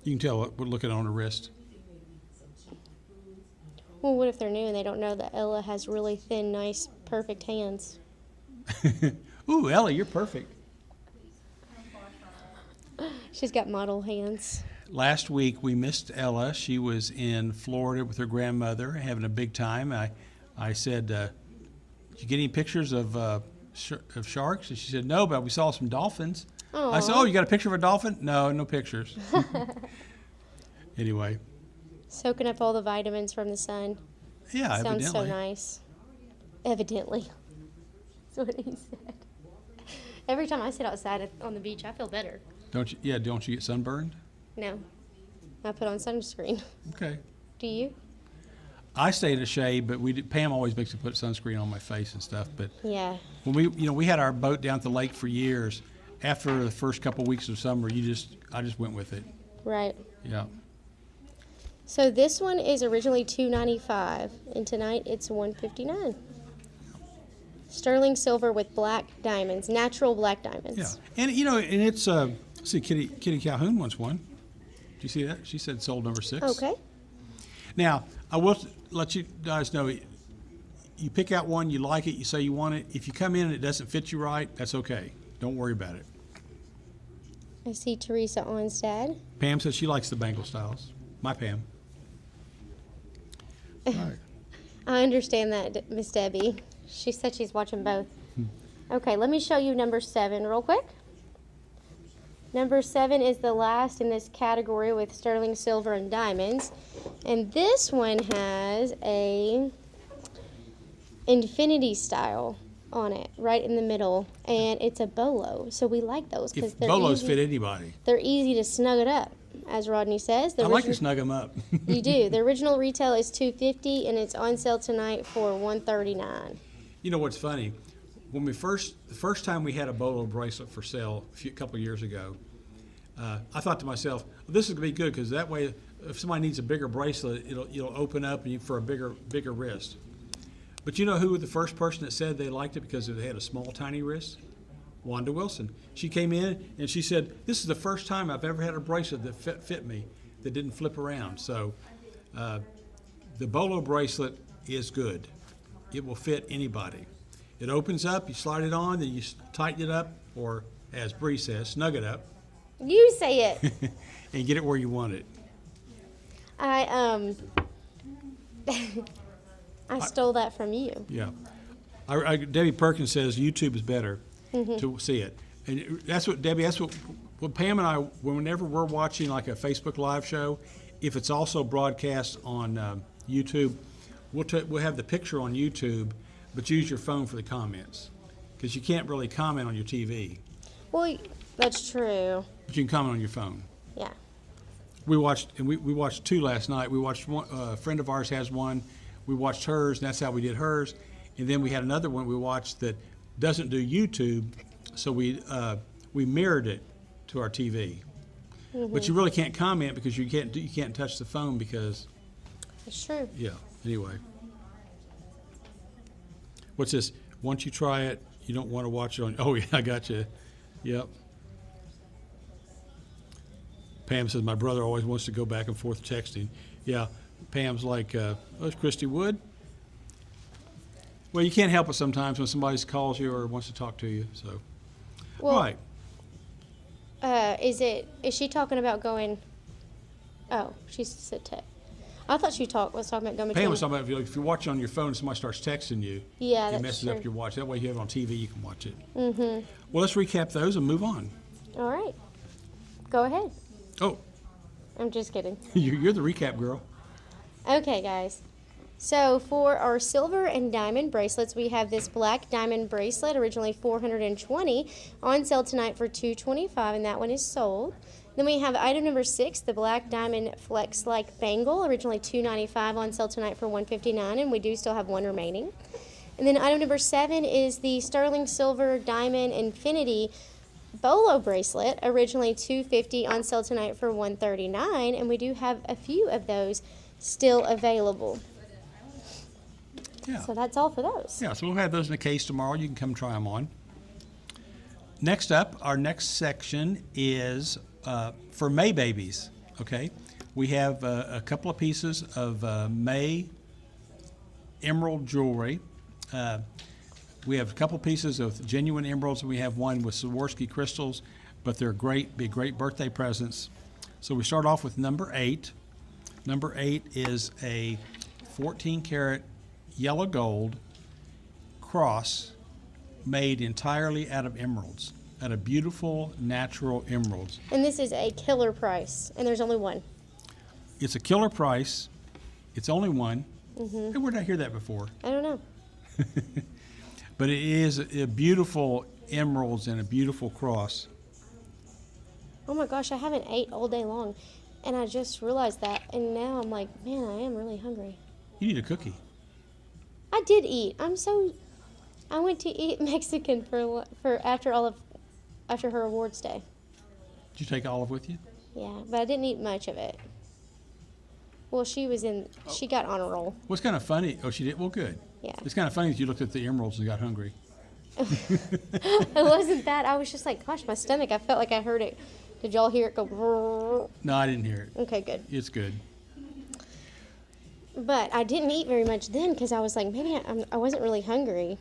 You can tell we're looking on her wrist. Well, what if they're new and they don't know that Ella has really thin, nice, perfect hands? Ooh, Ellie, you're perfect. She's got model hands. Last week we missed Ella. She was in Florida with her grandmother having a big time. I said, did you get any pictures of sharks? And she said, no, but we saw some dolphins. I said, oh, you got a picture of a dolphin? No, no pictures. Anyway, Soaking up all the vitamins from the sun. yeah, Sounds evidently. so nice. Evidently. That's what he said. Every time I sit outside on the beach, I feel better. Don't you? Yeah, don't you get sunburned? No. I put on sunscreen. Okay. Do you? I stay in the shade, but Pam always makes me put sunscreen on my face and stuff. But Yeah. when we had our boat down at the lake for years. After the first couple weeks of summer, I just went with it. Right. Yeah. So this one is originally $295, and tonight it's $159. Sterling silver with black diamonds, natural black diamonds. Yeah, and and it's see, Kitty Calhoun wants one. Do you see that? She said sold number 6. Okay. Now I will let you guys know. You pick out one, you like it, you say you want it. If you come in and it doesn't fit you right, that's okay. Don't worry about it. I see Teresa Onstad. Pam says she likes the bangle styles. My Pam. All right. I understand that, Miss Debbie. She said she's watching both. Okay, let me show you number 7 real quick. Number 7 is the last in this category with sterling silver and diamonds. And this one has a infinity style on it, right in the middle. And it's a bolo. So we like those because If they're bolos easy. fit anybody. They're easy to snug it up. as Rodney says. The I like to origi- snug them up. You do. The original retail is $250, and it's on sale tonight for $139. You know what's funny? When the first time we had a Bolo bracelet for sale a couple of years ago, I thought to myself, well, this is gonna be good because that way, if somebody needs a bigger bracelet, it'll open up for a bigger wrist. But you know who was the first person that said they liked it because they had a small, tiny wrist? Wanda Wilson. She came in and she said, "This is the first time I've ever had a bracelet that fit me, that didn't flip around." So, the Bolo bracelet is good. It will fit anybody. It opens up, you slide it on, then you tighten it up, or as Bree says, snug it up, You say it. and get it where you want it. I stole that from you. Yeah. Debbie Perkins says YouTube is better to see it. And that's what, Debbie, that's what Pam and I, whenever we're watching like a Facebook Live show, if it's also broadcast on YouTube, we'll have the picture on YouTube, but use your phone for the comments. Because you can't really comment on your TV, Well, that's true. but you can comment on your phone. Yeah. We watched, and we watched two last night. We watched one, a friend of ours has one. We watched hers, and that's how we did hers. And then we had another one we watched that doesn't do YouTube, so we mirrored it to our TV. But you really can't comment because you can't touch the phone because, It's true. yeah. Anyway, what's this? Once you try it, you don't want to watch it on. Oh yeah, I got you. Yep. Pam says my brother always wants to go back and forth texting. Yeah, Pam's like, oh, it's Christy Wood. Well, you can't help it sometimes when somebody calls you or wants to talk to you. So, Well, right. Is she talking about going? Oh, she said text. I thought she was talking about going between. Pam was talking about if you're watching on your phone and somebody starts texting you, Yeah, it that's messes true. up your watch. That way you have it on TV, you can watch it. Mm-hmm. Well, let's recap those and move on. All right. Go ahead. Oh, I'm just kidding. you're the recap girl. Okay, guys. So for our silver and diamond bracelets, we have this black diamond bracelet, originally $420, on sale tonight for $225, and that one is sold. Then we have item number 6, the black diamond flex-like bangle, originally $295, on sale tonight for $159, and we do still have one remaining. And then item number 7 is the sterling silver diamond infinity Bolo bracelet, originally $250, on sale tonight for $139, and we do have a few of those still available. Yeah. So that's all for those. Yeah, so we'll have those in a case tomorrow. You can come try them on. Next up, our next section is for May babies, okay? We have a couple of pieces of May emerald jewelry. We have a couple pieces of genuine emeralds, and we have one with Swarovski crystals, but they're be great birthday presents. So we start off with number 8. Number 8 is a 14-karat yellow gold cross made entirely out of emeralds, out of beautiful natural emeralds. And this is a killer price, and there's only one. It's a killer price. It's only one. Hey, where did I hear that before? I don't know. But it is a beautiful emeralds and a beautiful cross. Oh my gosh, I haven't ate all day long, and I just realized that, and now I'm like, man, I am really hungry. You need a cookie. I did eat. I went to eat Mexican after her awards day. Did you take Olive with you? Yeah, but I didn't eat much of it. Well, she got on a roll. What's kind of funny? Oh, she did. Well, good. Yeah. It's kind of funny that you looked at the emeralds and got hungry. It wasn't that. I was just like, gosh, my stomach. I felt like I heard it. Did y'all hear it go? No, I didn't hear it. Okay, good. It's good. But I didn't eat very much then because I was like, maybe I wasn't really hungry.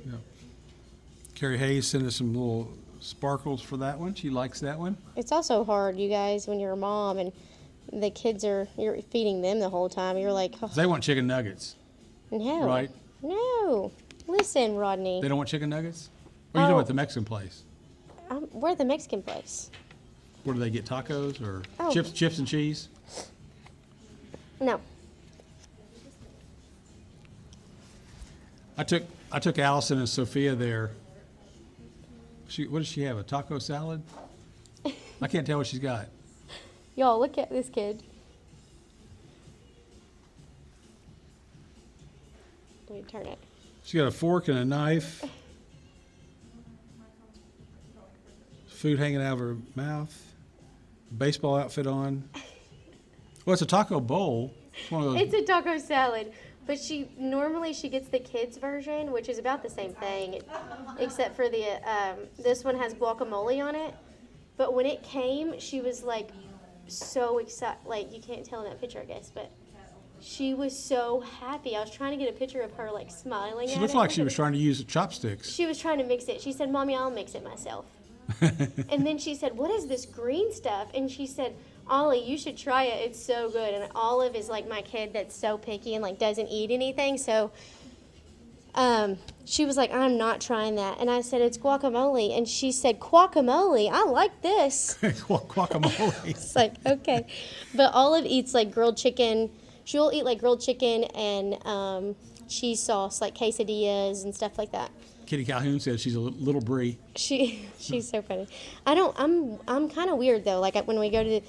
Yeah. Carrie Hayes sent us some little sparkles for that one. She likes that one. It's also hard, you guys, when you're a mom and the kids you're feeding them the whole time. You're like, oh, They want chicken nuggets, no. right? No. Listen, Rodney. They don't want chicken nuggets? Or are you talking Oh. about the Mexican place? We're at the Mexican place. Where do they get tacos or Oh. chips and cheese? No. I took Allison and Sophia there. What does she have? A taco salad? I can't tell what she's got. Y'all, look at this kid. Let me turn it. She's got a fork and a knife. Food hanging out of her mouth. Baseball outfit on. Well, it's a taco bowl. It's one of those. It's a taco salad, but normally she gets the kids version, which is about the same thing, except for the this one has guacamole on it. But when it came, she was like so excited. Like, you can't tell in that picture, I guess, but she was so happy. I was trying to get a picture of her like smiling. She at looked it. like she was trying to use the chopsticks. She was trying to mix it. She said, "Mommy, I'll mix it myself." And then she said, "What is this green stuff?" And she said, "Ollie, you should try it. It's so good." And Olive is like my kid that's so picky and like doesn't eat anything. So she was like, "I'm not trying that." And I said, "It's guacamole." And she said, "Guacamole? I like this." Guacamole. It's like, okay. But Olive eats like grilled chicken. She'll eat like grilled chicken and cheese sauce, like quesadillas and stuff like that. Kitty Calhoun says she's a little brie. She's so funny. I'm kind of weird though. Like when we go to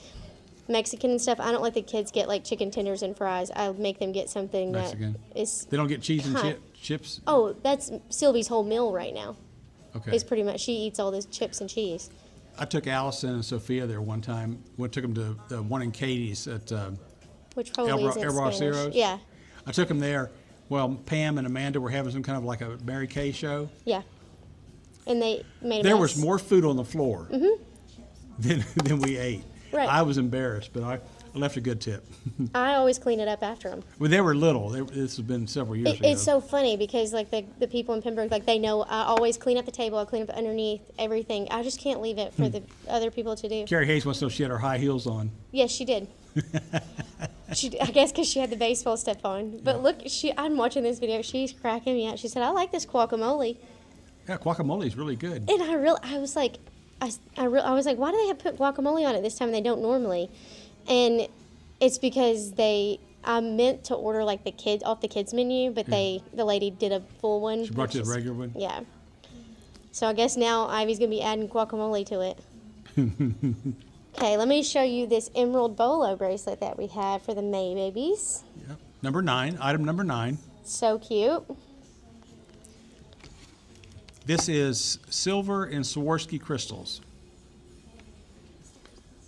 Mexican and stuff, I don't let the kids get like chicken tenders and fries. I make them get something Mexican. that is. They don't get cheese and Huh. chips? Oh, that's Sylvie's whole meal right now. Okay. It's pretty much she eats all this chips and cheese. I took Allison and Sophia there one time. We took them to the one in Katie's at Which probably El isn't Spanish. Barceros? Yeah, I took them there. Well, Pam and Amanda were having some kind of like a Mary Kay show. yeah. And they made a There mess. was more food on the floor than we ate. Right. I was embarrassed, but I left a good tip. I always clean it up after them. Well, they were little. This has been several years ago. It's so funny because like the people in Pembroke, like they know I always clean up the table. I clean up underneath everything. I just can't leave it for the other people to do. Carrie Hayes wants to know if she had her high heels on. Yes, she did. I guess because she had the baseball stuff on. But look, I'm watching this video. She's cracking me out. She said, "I like this guacamole," Yeah, guacamole is really good. and I was like, I was like, why do they have put guacamole on it this time and they don't normally? And it's because I meant to order like off the kids menu, but the lady did a full one. She brought you which the is- regular one? Yeah. So I guess now Ivy's gonna be adding guacamole to it. Okay, let me show you this emerald bolo bracelet that we have for the May babies. Yep. Number 9, item number 9. So cute. This is silver and Swarovski crystals.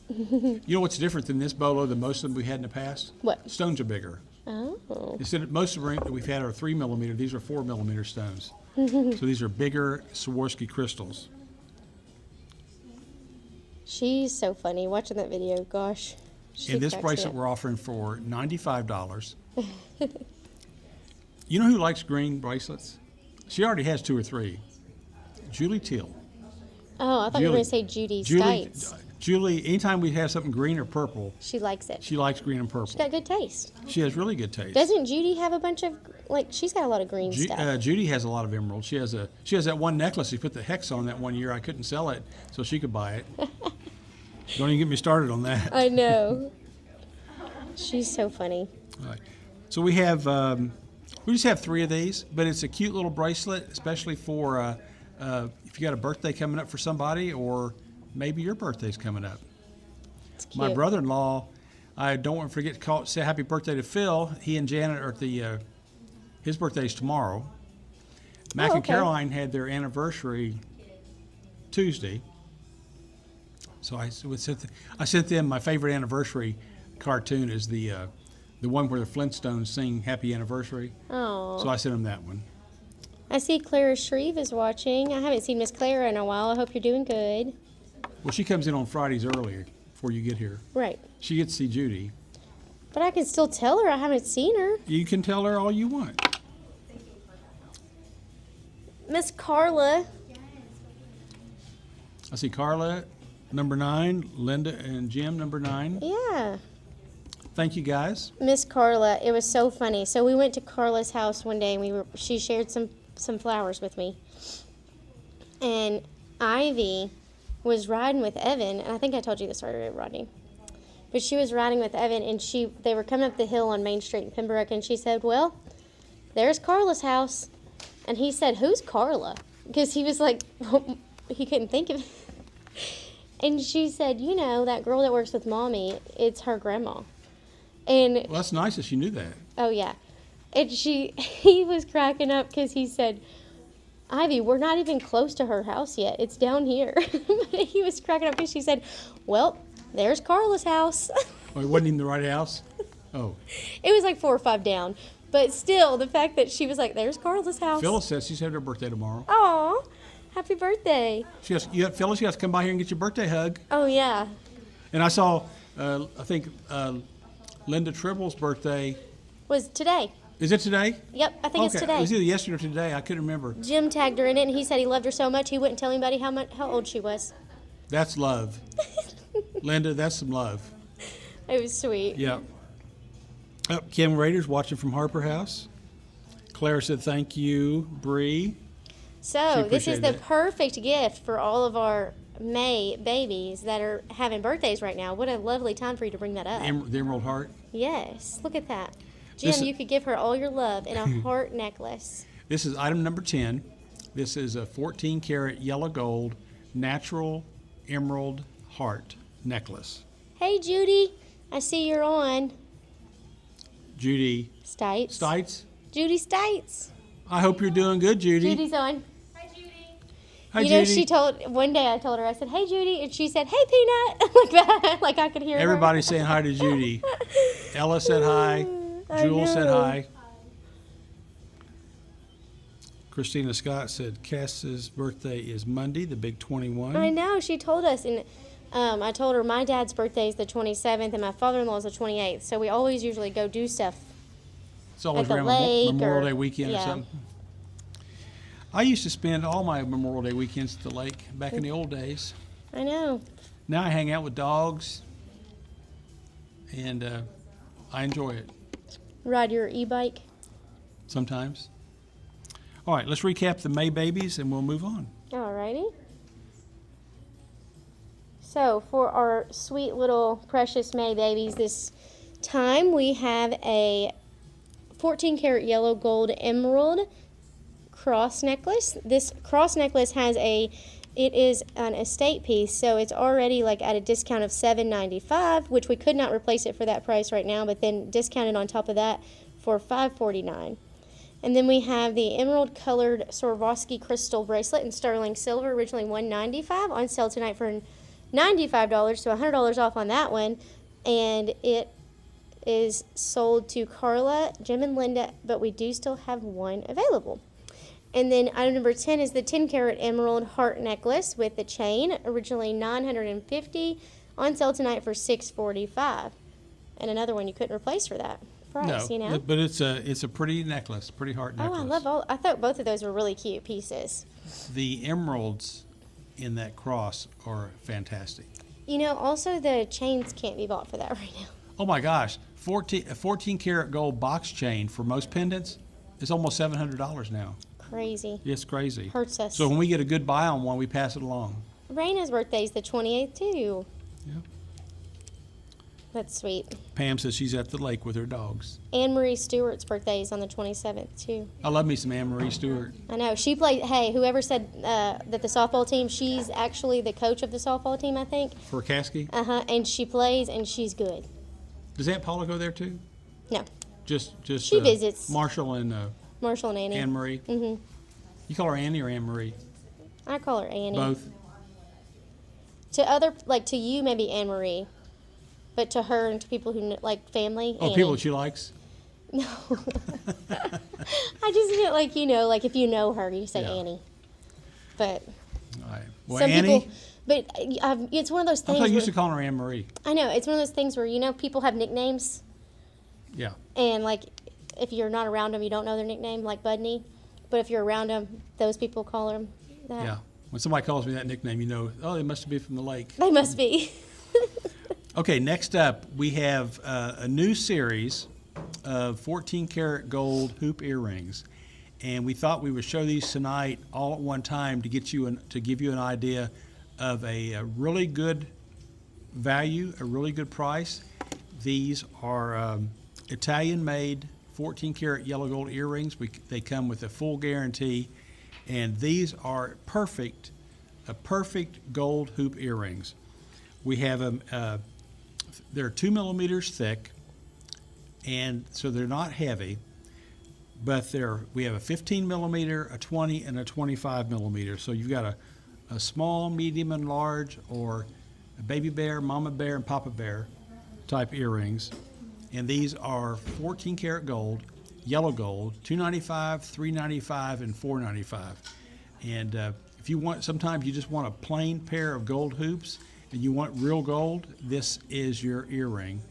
You know what's different than this bolo than most of them we had in the past? What? Stones are bigger. Oh. Instead of most of them that we've had are 3 millimeter. These are 4 millimeter stones. So these are bigger Swarovski crystals. She's so funny watching that video. Gosh. She And this cracks me bracelet up. we're offering for $95. You know who likes green bracelets? She already has 2 or 3. Julie Teal. Oh, I thought you were Julie- going to say Judy Julie, Stites. Julie, anytime we have something green or purple, She likes it. she likes green and She's purple. got good taste. She has really good taste. Doesn't Judy have a bunch of, like, she's got a lot of green stuff. Judy has a lot of emeralds. She has that one necklace. She put the hex on that one year. I couldn't sell it, so she could buy it. Don't even get me started on that. I know. She's so funny. All right. So we have, we just have 3 of these, but it's a cute little bracelet, especially for if you got a birthday coming up for somebody, or maybe your birthday's coming up. It's cute. My brother-in-law, I don't want to forget to say happy birthday to Phil. He and Janet are at his birthday's tomorrow. Mac and okay. Caroline had their anniversary Tuesday. So I sent them my favorite anniversary cartoon is the one where the Flintstones sing Happy Anniversary. Oh. So I sent them that one. I see Clara Shreve is watching. I haven't seen Miss Clara in a while. I hope you're doing good. Well, she comes in on Fridays earlier before you get here. Right. She gets to see Judy. But I can still tell her I haven't seen her. You can tell her all you want. Miss Carla. I see Carla, number 9, Linda and Jim, number 9. Yeah. Thank you, guys. Miss Carla. It was so funny. So we went to Carla's house one day and she shared some flowers with me. And Ivy was riding with Evan, and I think I told you this already, Rodney. But she was riding with Evan, and they were coming up the hill on Main Street in Pembroke, and she said, "Well, there's Carla's house." And he said, "Who's Carla?" Because he was like, he couldn't think of it. And she said, you know, that girl that works with mommy, it's her grandma. And Well, that's nice that she knew that. oh yeah, and he was cracking up because he said, Ivy, we're not even close to her house yet. It's down here. He was cracking up because she said, well, there's Carla's house. Oh, it wasn't even the right house? Oh. It was like 4 or 5 down. But still, the fact that she was like, there's Carla's house. Phyllis says she's having her birthday tomorrow. Aw, happy birthday. Phyllis, you have to come by here and get your birthday hug. Oh, yeah. And I saw, I think, Linda Tribble's birthday. Was today. Is it today? Yep, I think it's It today. was either yesterday or today. I couldn't remember. Jim tagged her in it, and he said he loved her so much he wouldn't tell anybody how old she was. That's love. Linda, that's some love. It was sweet. Yeah. Oh, Kim Rader's watching from Harper House. Claire said thank you, Bree. So She this is appreciated the that. perfect gift for all of our May babies that are having birthdays right now. What a lovely time for you to bring that up. The Emerald Heart. Yes, look at that. Jim, This- you could give her all your love in a heart necklace. This is item number 10. This is a 14 karat yellow gold natural emerald heart necklace. Hey, Judy, I see you're on. Judy Stites. Stites. Judy Stites. I hope you're doing good, Judy. Judy's on. Hi, Judy. Hi, you Judy. know, she told, one day I told her, I said, hey, Judy, and she said, hey, Peanut, like that, like I could hear her. Everybody's saying hi to Judy. Ella said hi. I Jewel said know. hi. Christina Scott said Cass's birthday is Monday, the big 21. I know, she told us, and I told her my dad's birthday is the 27th, and my father-in-law's the 28th, so we always usually go do stuff. It's always at the around lake Memorial or- Day weekend or yeah. something. I used to spend all my Memorial Day weekends at the lake back in the old days. I know. Now I hang out with dogs, and I enjoy it Ride your e-bike. sometimes. All right, let's recap the May babies, and we'll move on. Alrighty. So for our sweet little precious May babies this time, we have a 14 karat yellow gold emerald cross necklace. This cross necklace it is an estate piece, so it's already like at a discount of $7.95, which we could not replace it for that price right now, but then discounted on top of that for $5.49. And then we have the emerald colored Swarovski crystal bracelet in sterling silver, originally $195, on sale tonight for $95, so $100 off on that one. And it is sold to Carla, Jim, and Linda, but we do still have one available. And then item number 10 is the 10 karat emerald heart necklace with the chain, originally $950, on sale tonight for $645. And another one you couldn't replace for that price, you know? but it's a pretty necklace, pretty heart Oh, necklace. I love I thought both of those were really cute pieces. The emeralds in that cross are fantastic. You know, also the chains can't be bought for that right now. Oh my gosh, a 14 karat gold box chain for most pendants is almost $700 now. Crazy. It's crazy. Hurts us. So when we get a good buy on one, we pass it along. Raina's birthday's the 28th too. Yeah. That's sweet. Pam says she's at the lake with her dogs. Anne Marie Stewart's birthday is on the 27th too. I love me some Anne Marie Stewart. I know. She played, hey, whoever said that the softball team, she's actually the coach of the softball team, I think. For Caskey. And she plays and she's good. Does Aunt Paula go there too? No, Just She visits. Marshall and Marshall and Annie. Anne Marie. Mm-hmm. You call her Annie or Anne Marie? I call her Annie. Both. To you, maybe Anne Marie. But to her and to people who, like family, Oh, Annie. people that she likes. No. I just meant like if you know her, you say Yeah. Annie. But All right. Well, some Annie. people, but it's one of those I things. thought you used where- to call her Anne Marie. I know it's one of those things where people have nicknames, Yeah. and like if you're not around them, you don't know their nickname, like Budney. But if you're around them, those people call them that. Yeah. When somebody calls me that nickname, you know, oh, they must be from the lake. They must be. Okay, next up, we have a new series of 14 karat gold hoop earrings. And we thought we would show these tonight all at one time to give you an idea of a really good value, a really good price. These are Italian-made 14 karat yellow gold earrings. They come with a full guarantee, and these are perfect a perfect gold hoop earrings. We have them, they're 2 millimeters thick, and so they're not heavy, but we have a 15 millimeter, a 20, and a 25 millimeter. So you've got a small, medium, and large, or a baby bear, mama bear, and papa bear type earrings. And these are 14 karat gold, yellow gold, $295, $395, and $495. And if you want, sometimes you just want a plain pair of gold hoops and you want real gold, this is your earring.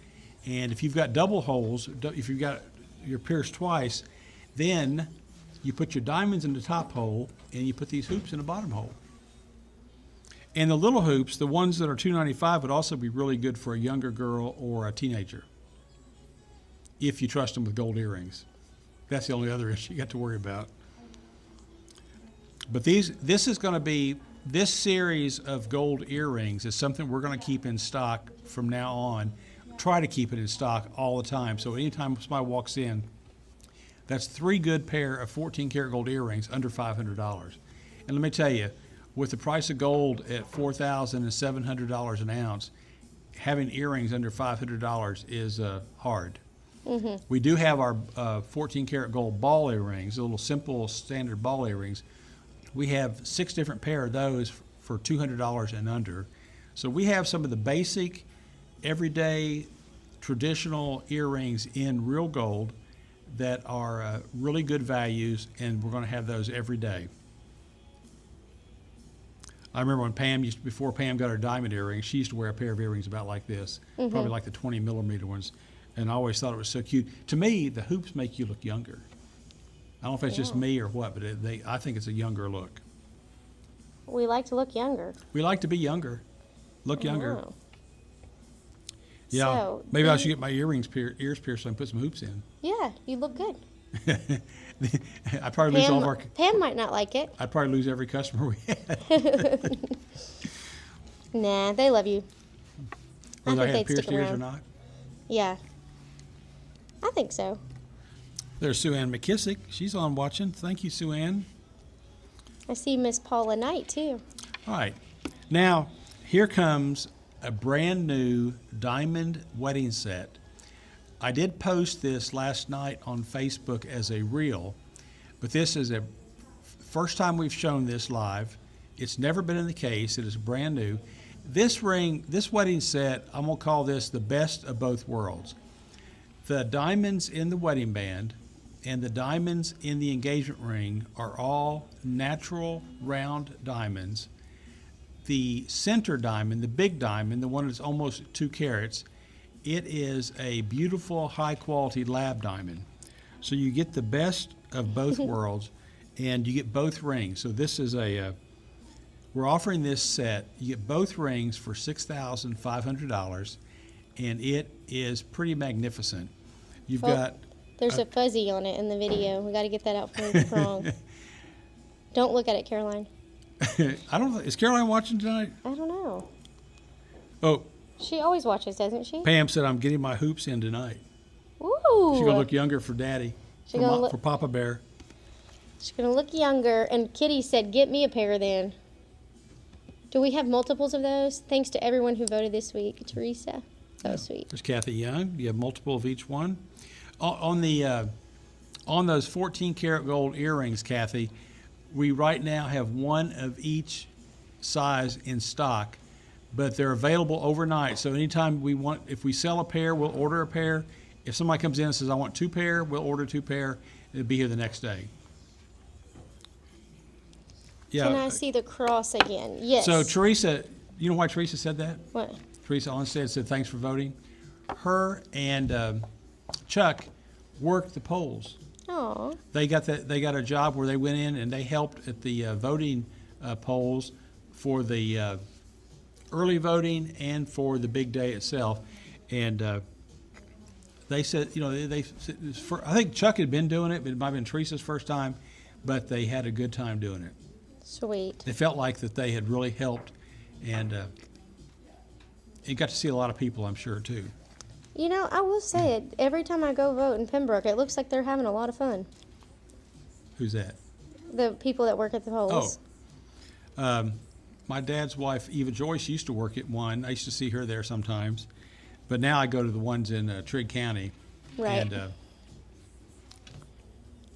And if you've got double holes, if you've got your pierced twice, then you put your diamonds in the top hole and you put these hoops in the bottom hole. And the little hoops, the ones that are $295, would also be really good for a younger girl or a teenager, if you trust them with gold earrings. That's the only other issue you got to worry about. But this is going to be, this series of gold earrings is something we're going to keep in stock from now on. Try to keep it in stock all the time. So anytime somebody walks in, that's 3 good pair of 14 karat gold earrings under $500. And let me tell you, with the price of gold at $4,700 an ounce, having earrings under $500 is hard. Mm-hmm. We do have our 14 karat gold ball earrings, the little simple standard ball earrings. We have 6 different pair of those for $200 and under. So we have some of the basic, everyday, traditional earrings in real gold that are really good values, and we're going to have those every day. I remember when before Pam got her diamond earrings, she used to wear a pair of earrings about like this, probably like the 20 millimeter ones, and I always thought it was so cute. To me, the hoops make you look younger. I don't know if it's just me or what, but I think it's a younger look. We like to look younger. We like to be younger, look younger. Oh. Yeah, So, maybe I should get my ears pierced and put some hoops in. Yeah, you look good. I'd probably lose all of our. Pam might not like it. I'd probably lose every customer we had. Nah, they love you. Whether I had they'd pierced stick ears or around. not. Yeah. I think so. There's Sue Ann McKissick. She's on watching. Thank you, Sue Ann. I see Miss Paula Knight, too. All right. Now, here comes a brand new diamond wedding set. I did post this last night on Facebook as a reel, but this is a first time we've shown this live. It's never been in the case. It is brand new. This wedding set, I'm going to call this the best of both worlds. The diamonds in the wedding band and the diamonds in the engagement ring are all natural round diamonds. The center diamond, the big diamond, the one that's almost 2 carats, it is a beautiful, high-quality lab diamond. So you get the best of both worlds, and you get both rings. So this is we're offering this set. You get both rings for $6,500, and it is pretty magnificent. You've got... There's a fuzzy on it in the video. We got to get that out for the prom. Don't look at it, Caroline. I don't know. Is Caroline watching tonight? I don't know. Oh, She always watches, doesn't she? Pam said I'm getting my hoops in tonight. Ooh. She's gonna look younger for Daddy, for Papa Bear. She's going to look younger. And Kitty said, get me a pair then. Do we have multiples of those? Thanks to everyone who voted this week. Teresa. That was sweet. There's Kathy Young. You have multiple of each one. On those 14 karat gold earrings, Kathy, we right now have one of each size in stock, but they're available overnight. So anytime if we sell a pair, we'll order a pair. If somebody comes in and says, I want 2 pair, we'll order 2 pair. It'll be here the next day. Yeah. Can I see the cross again? Yes. So Teresa, you know why Teresa said that? What? Teresa Onstead said, thanks for voting. Her and Chuck worked the polls. Aw. They got a job where they went in and they helped at the voting polls for the early voting and for the big day itself. And they said, I think Chuck had been doing it, but it might have been Teresa's first time, but they had a good time doing it. Sweet. They felt like that they had really helped, and it got to see a lot of people, I'm sure, too. I will say it. Every time I go vote in Pembroke, it looks like they're having a lot of fun. Who's that? The people that work at the polls. my dad's wife, Eva Joyce, used to work at one. I used to see her there sometimes. But now I go to the ones in Trigg County. Right. And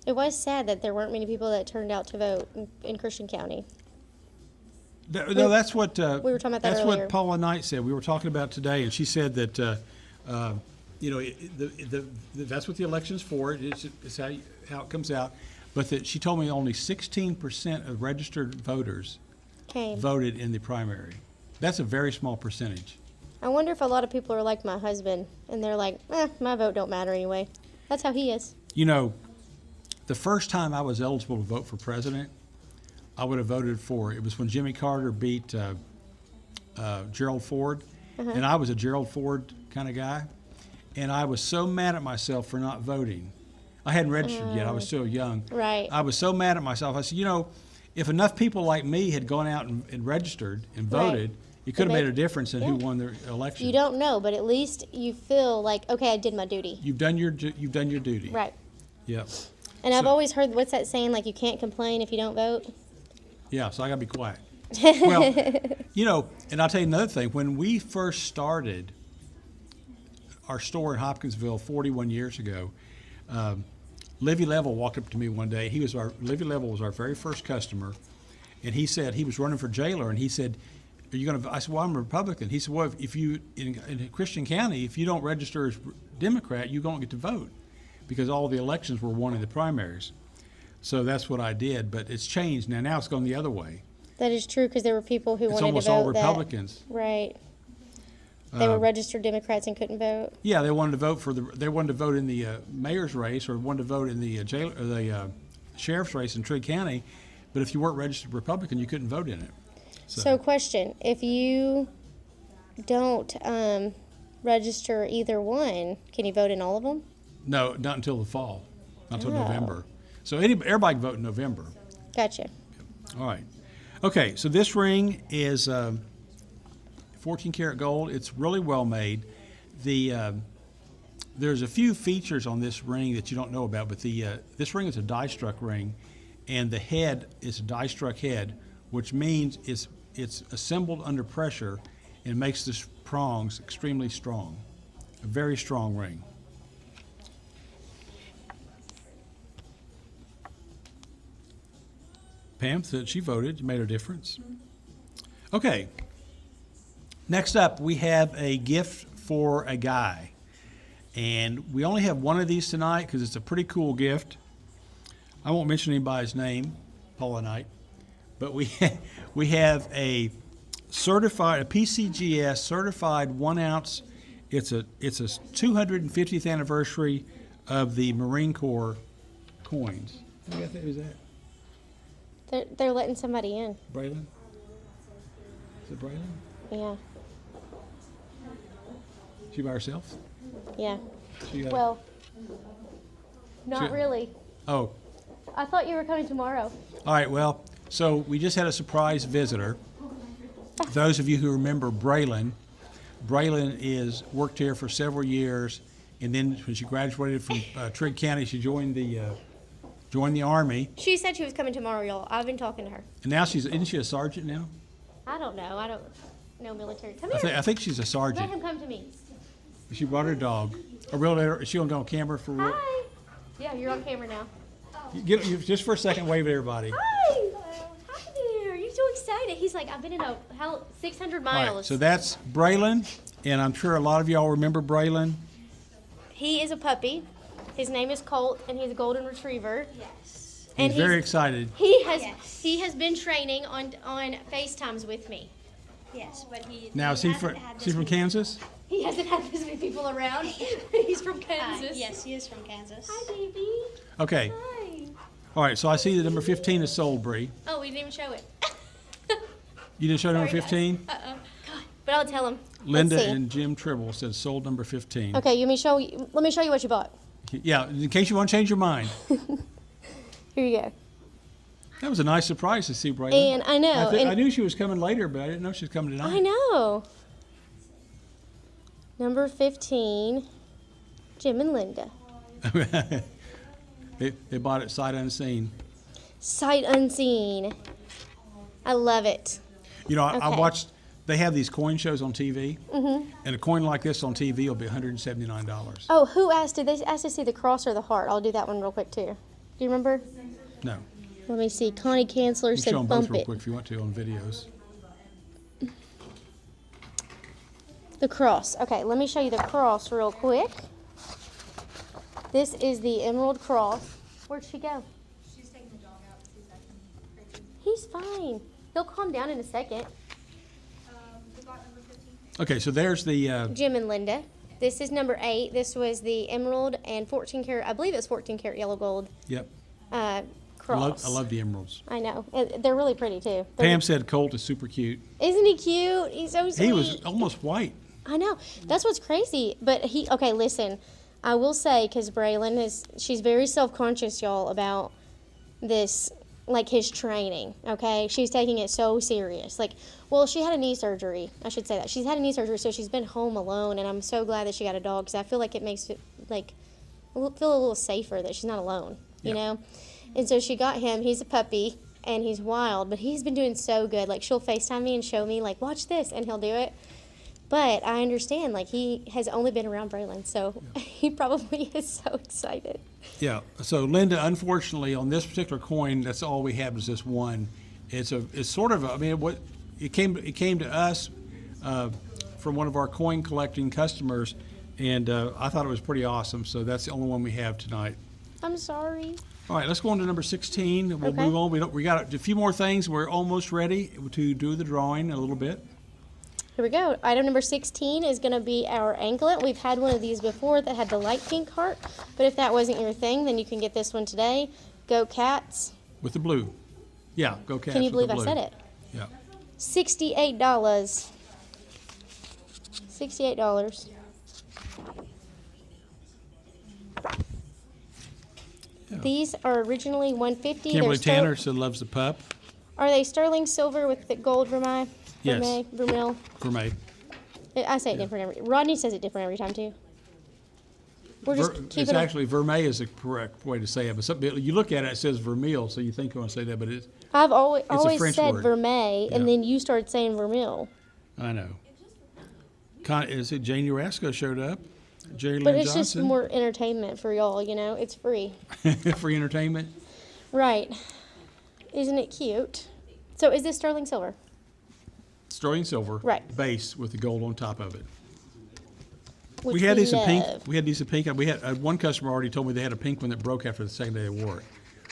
It was sad that there weren't many people that turned out to vote in Christian County. no, that's what we were talking about that that's earlier. what Paula Knight said. We were talking about today, and she said that that's what the election's for. It's how it comes out. But that she told me only 16% of registered voters Came. voted in the primary. That's a very small percentage. I wonder if a lot of people are like my husband, and they're like, my vote don't matter anyway. That's how he is. You know, the first time I was eligible to vote for president, I would have voted for, it was when Jimmy Carter beat Gerald Ford, and I was a Gerald Ford kind of guy, and I was so mad at myself for not voting. I hadn't registered yet. I was still young. Right. I was so mad at myself. I said, you know, if enough people like me had gone out and registered and Right. voted, it could have It made made- a difference in who yeah. won the election. You don't know, but at least you feel like, okay, I did my duty. You've done your duty. Right. Yep. And I've So- always heard, what's that saying, like you can't complain if you don't vote? Yeah, so I gotta be quiet. Well, you know, and I'll tell you another thing. When we first started our store in Hopkinsville 41 years ago, Livy Level walked up to me one day. Livy Level was our very first customer, and he said he was running for jailer, and he said, "Are you gonna?" I said, "Well, I'm a Republican." He said, "Well, if you in Christian County, if you don't register as Democrat, you don't get to vote, because all the elections were won in the primaries." So that's what I did, but it's changed now. Now it's gone the other way. That is true, because there were people who It's wanted almost to vote all Republicans. Right. They were registered Democrats and couldn't vote. Yeah, they wanted to vote they wanted to vote in the mayor's race, or wanted to vote in the sheriff's race in Trigg County, but if you weren't registered Republican, you couldn't vote in it. So question, if you don't register either one, can you vote in all of them? No, not until the fall, not until Oh. November. So everybody can vote in November. Gotcha. All right. Okay, so this ring is 14 karat gold. It's really well made. There's a few features on this ring that you don't know about, but this ring is a die struck ring, and the head is a die struck head, which means it's assembled under pressure and makes the prongs extremely strong. A very strong ring. Pam said she voted, it made a difference. Okay. Next up, we have a gift for a guy. And we only have one of these tonight because it's a pretty cool gift. I won't mention anybody's name, Paula Knight, but we have a PCGS certified 1 ounce. It's a 250th anniversary of the Marine Corps coins. Who's that? They're letting somebody in. Braylon? Is it Braylon? Yeah. She by herself? Yeah. She got, Well, not She- really. oh, I thought you were coming tomorrow. all right. Well, so we just had a surprise visitor. Those of you who remember Braylon is worked here for several years, and then when she graduated from Trigg County, she joined the Army, She said she was coming tomorrow, y'all. I've been talking to her. and now isn't she a sergeant now? I don't know. I don't know military. Come I here. think she's a Let sergeant. him come to me. She brought her dog. Is she gonna go on camera for real? Hi. Yeah, you're on camera now. Just for a second, wave at everybody. Hi. Hi there. You're so excited. He's like, I've been in 600 All right, miles. so that's Braylon, and I'm sure a lot of y'all remember Braylon. He is a puppy. His name is Colt, and he's a golden retriever. Yes. And He's very excited. He has Yes. he has been training on FaceTimes with me. Yes, but he Now, is he hasn't from, had is this he from many- Kansas? He hasn't had this many people around. He's from Kansas. Yes, he is from Kansas. Hi, baby. Okay. Hi. All right, so I see the number 15 is sold, Bree. Oh, we didn't even show it. You didn't show number Sorry, guys. 15? Uh-oh. God. But I'll tell him. Linda Let's see. and Jim Tribble said sold number 15. Okay, let me show you what you bought. Yeah, in case you want to change your mind. Here you go. That was a nice surprise to see Braylon. And I know. I and knew she was coming later, but I didn't know she was coming tonight. I know. Number 15, Jim and Linda. They bought it sight unseen. Sight unseen. I love it. You know, I Okay. watched. They have these coin shows on TV, and a coin like this on TV will be $179. Oh, who asked? Did they ask to see the cross or the heart? I'll do that one real quick too. Do you remember? No, Let me see. Connie Kanzler you can said show them both bump real it. quick if you want to on videos. The cross. Okay, let me show you the cross real quick. This is the Emerald Cross. Where'd she go? She's taking the dog out. She's acting crazy. He's fine. He'll calm down in a second. We got number 15. Okay, so there's the. Jim and Linda. This is number 8. This was the Emerald and 14 karat, I believe it's 14 karat yellow gold Yep. cross. I love the emeralds. I know. They're really pretty too. Pam said Colt is super cute. Isn't he cute? He's so sweet. He was almost white. I know. That's what's crazy. But okay, listen. I will say, because Braylon she's very self-conscious, y'all, about this, like his training, okay? She's taking it so serious. Like, well, she had a knee surgery. I should say that. She's had a knee surgery, so she's been home alone, and I'm so glad that she got a dog, because I feel like it makes it, like, feel a little safer that she's not alone, you Yeah. know? And so she got him. He's a puppy, and he's wild, but he's been doing so good. Like, she'll FaceTime me and show me, like, watch this, and he'll do it. But I understand, like, he has only been around Braylon, so he probably is so excited. Yeah. So Linda, unfortunately, on this particular coin, that's all we have is this one. It's sort of it came to us from one of our coin collecting customers, and I thought it was pretty awesome. So that's the only one we have tonight. I'm sorry. All right, let's go on to number 16. We'll Okay. move on. We got a few more things. We're almost ready to do the drawing a little bit. Here we go. Item number 16 is going to be our anklet. We've had one of these before that had the light pink heart, but if that wasn't your thing, then you can get this one today. Go Cats. With the blue. Yeah, go Cats. Can you with the believe I blue. said it? Yeah. $68. $68. Yeah. These are originally $150. Kimberly They're Tanner said loves the pup. Are they sterling silver with the gold vermeil? Yes. Vermeil. Gourmet. I say it different Rodney says it different every time too. We're just It's keeping it. actually vermeil is the correct way to say it, but you look at it, it says vermeil, so you think you want to say that, but it's. I've always a French said word. vermeil, and Yeah. then you started saying vermeil. I know. Is it Jane Urasco showed up? Jerry But Lynn it's just Johnson? more entertainment for y'all, you know. It's free. Free entertainment. Right. Isn't it cute? So is this sterling silver? Sterling silver. Right. Base with the gold on top of it. Which We had these in pink. love. We had these in pink. We had one customer already told me they had a pink one that broke after the second day they wore it.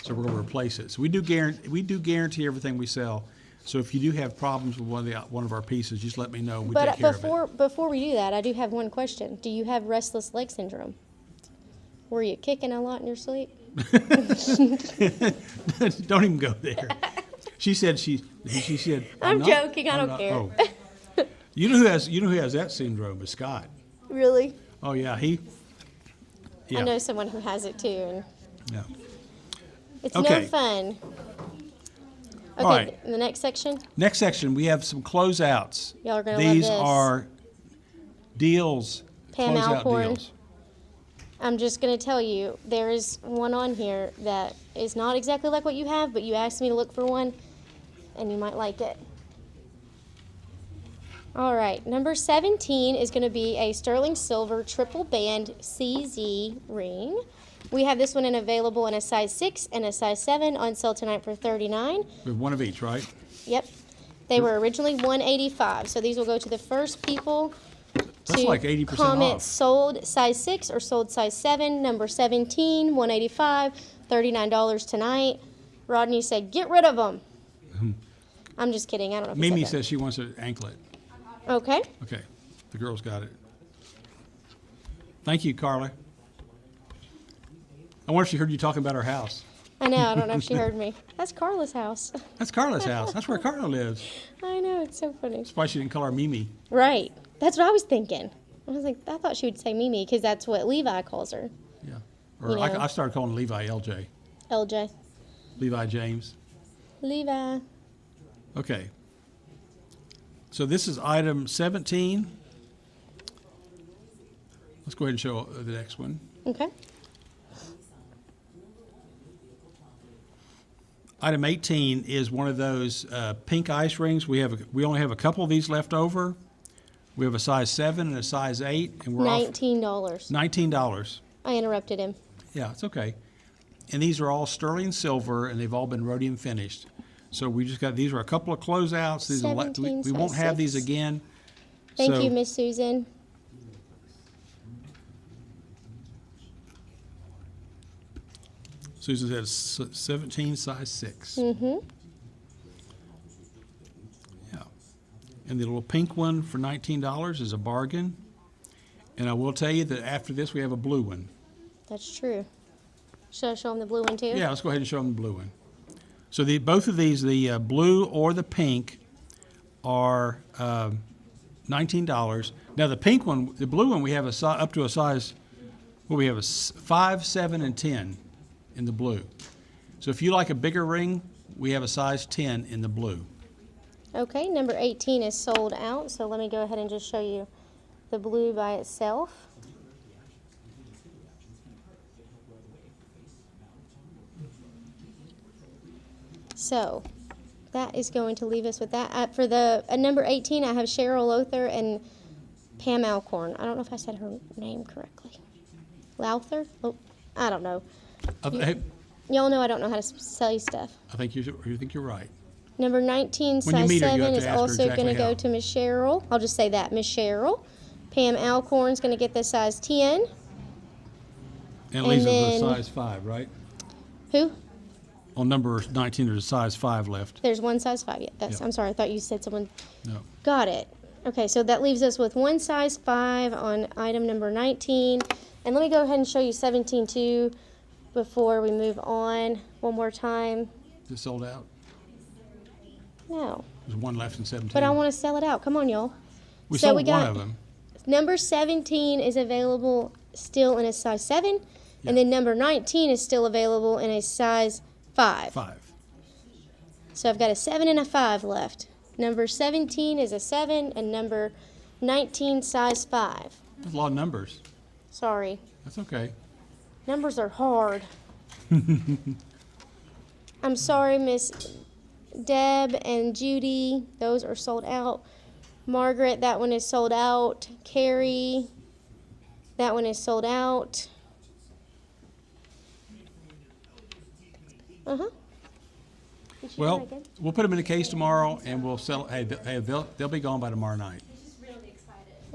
So we're going to replace it. So we do guarantee everything we sell. So if you do have problems with one of our pieces, just let me know. We take But care of it. before we do that, I do have one question. Do you have restless leg syndrome? Were you kicking a lot in your sleep? Don't even go there. She said she said. I'm not- joking, I I'm don't not- care. Oh. You know who has that syndrome is Scott. Really? Oh yeah, he. Yeah. I know someone who has it too, and Yeah. it's Okay. no fun. Okay, All right. the next section. Next section, we have some closeouts. Y'all are gonna love These this. are deals. Pam closeout Alcorn. deals. I'm just going to tell you, there is one on here that is not exactly like what you have, but you asked me to look for one, and you might like it. All right, number 17 is going to be a sterling silver triple band CZ ring. We have this one available in a size 6 and a size 7 on sale tonight for $39. We have one of each, right? Yep. They were originally $185, so these will go to the first people That's to like 80% comment off. sold size 6 or sold size 7, number 17, $185, $39 tonight. Rodney said, get rid of them. I'm just kidding. I don't know if he Mimi said says she wants an anklet. that. Okay. Okay, the girl's got it. Thank you, Carla. I wonder if she heard you talking about her house. I know. I don't know if she heard me. That's Carla's house. That's Carla's house. That's where Carla lives. I know. It's so funny. That's why she didn't call her Mimi. Right. That's what I was thinking. I was like, I thought she would say Mimi because that's what Levi calls her. Yeah. Or You know. I started calling Levi LJ. LJ. Levi James. Levi. Okay. So this is item 17. Let's go ahead and show the next one. Okay. Item 18 is one of those pink ice rings. We only have a couple of these left over. We have a size 7 and a size 8, and we're off $19. $19. I interrupted him. Yeah, it's okay. And these are all sterling silver, and they've all been rhodium finished. So we just got, these are a couple of closeouts. These are, 17, we won't size have these 6. again. Thank So- you, Miss Susan. Susan says 17, size 6. Mm-hmm. Yeah. And the little pink one for $19 is a bargain. And I will tell you that after this, we have a blue one. That's true. Should I show him the blue one too? Yeah, let's go ahead and show them the blue one. So both of these, the blue or the pink, are $19. Now the pink one, the blue one, we have up to a size. Well, we have a 5, 7, and 10 in the blue. So if you like a bigger ring, we have a size 10 in the blue. Okay, number 18 is sold out, so let me go ahead and just show you the blue by itself. So that is going to leave us with that. For the number 18, I have Cheryl Lothar and Pam Alcorn. I don't know if I said her name correctly. Lowther? Oh, I don't know. Hey, Y'all know I don't know how to say stuff. I think you're right. Number 19, When you size meet her, you 7, have to is ask her also exactly going to go how. to Miss Cheryl. I'll just say that, Miss Cheryl. Pam Alcorn's going to get the size 10. And it leaves us then- with a size 5, right? Who? On number 19, there's a size 5 left. There's one size 5. Yes, Yeah. I'm sorry. I thought you said someone. No. Got it. Okay, so that leaves us with one size 5 on item number 19. And let me go ahead and show you 17 too before we move on one more time. Is it sold out? No, There's one left in 17. but I want to sell it out. Come on, y'all. we so sold we one got- of them. Number 17 is available still in a size 7, Yeah. and then number 19 is still available in a size 5. 5. So I've got a 7 and a 5 left. Number 17 is a 7, and number 19 size 5. That's a lot of numbers. Sorry, That's okay. numbers are hard. I'm sorry, Miss Deb and Judy. Those are sold out. Margaret, that one is sold out. Carrie, that one is sold out. Uh-huh. Did she Well, try again? we'll put them in a case tomorrow, and we'll sell. Hey, they'll be gone by tomorrow night.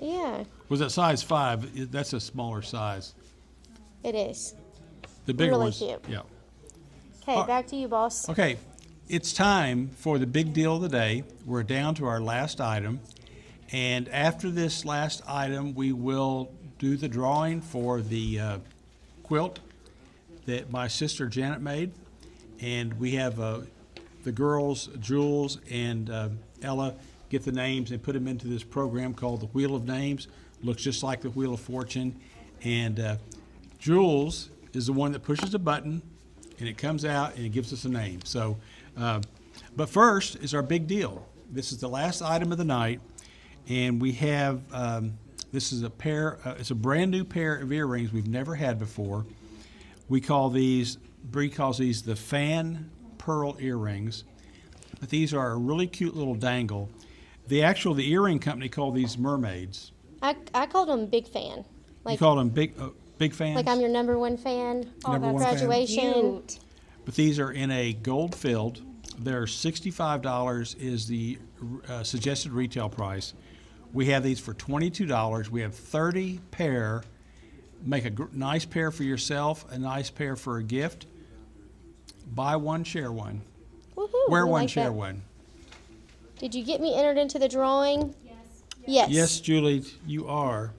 Yeah, Was that size 5? That's a smaller size. it is. The bigger Really ones. cute. Yeah. Okay, back to you, boss. Okay, it's time for the big deal of the day. We're down to our last item, and after this last item, we will do the drawing for the quilt that my sister Janet made, and we have the girls, Jules and Ella, get the names and put them into this program called the Wheel of Names. Looks just like the Wheel of Fortune, and Jules is the one that pushes the button, and it comes out and it gives us a name. So, but first is our big deal. This is the last item of the night, and we have this is a pair. It's a brand new pair of earrings we've never had before. We call these. Bree calls these the fan pearl earrings, but these are a really cute little dangle. The earring company called these mermaids. I called them Big Fan. You Like, call them big fans. like I'm your number one fan. Number one fan. Graduation. But these are in a gold filled. They're $65 is the suggested retail price. We have these for $22. We have 30 pair. Make a nice pair for yourself, a nice pair for a gift. Buy one, share one. Woohoo, Wear we one, like share that. one. Did you get me entered into the drawing? Yes. Yes. Yes, Julie, you are.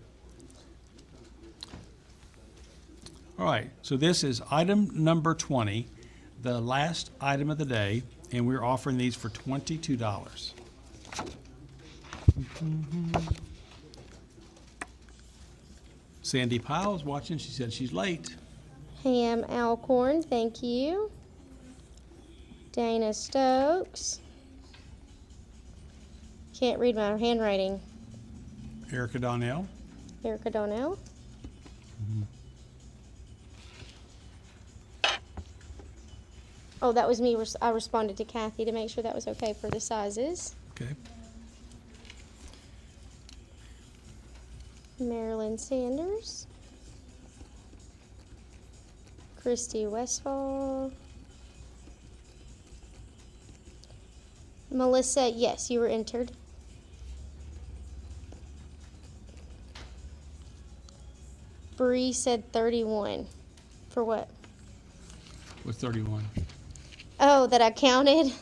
All right, so this is item number 20, the last item of the day, and we're offering these for $22. Sandy Powell is watching. She said she's late. Pam Alcorn, thank you. Dana Stokes. Can't read my handwriting. Erica Donnell. Erica Donnell. Oh, that was me. I responded to Kathy to make sure that was okay for the sizes. Okay. Marilyn Sanders. Christy Westfall. Melissa, yes, you were entered. Bree said 31. For what? With 31. Oh, that I counted?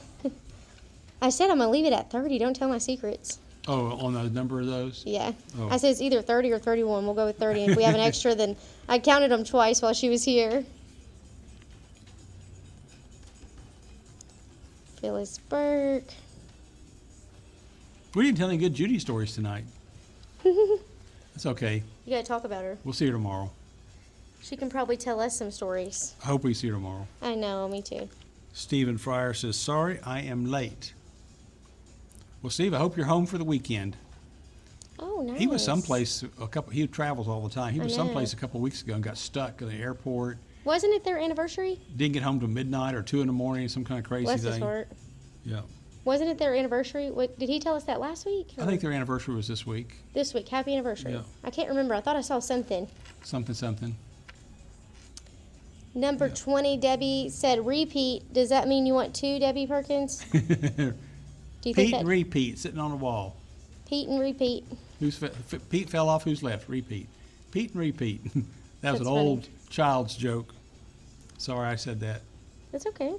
I said I'm going to leave it at 30. Don't tell my secrets. Oh, on the number of those? Yeah. Oh. I said it's either 30 or 31. We'll go with 30. And if we have an extra, then I counted them twice while she was here. Phyllis Burke. We didn't tell any good Judy stories tonight. You That's okay. got to talk about her. We'll see her tomorrow. She can probably tell us some stories. I hope we see her tomorrow. I know, me too. Stephen Fryer says, sorry, I am late. Well, Steve, I hope you're home for the weekend. Oh, nice. He was someplace he travels all the time. He I was know. someplace a couple weeks ago and got stuck at the airport. Wasn't it their anniversary? Didn't get home till midnight or 2 in the morning, some kind of crazy Bless his thing. heart. Yeah. Wasn't it their anniversary? What, did he tell us that last week? I think their anniversary was this week. This week. Happy anniversary. Yeah. I can't remember. I thought I saw something. Something. Number Yeah. 20, Debbie said repeat. Does that mean you want two, Debbie Perkins? Do you think Pete that? and repeat, sitting on the wall. Pete and repeat. Pete fell off, who's left? Repeat. Pete and repeat. That was That's an funny. old child's joke. Sorry I said that. That's okay.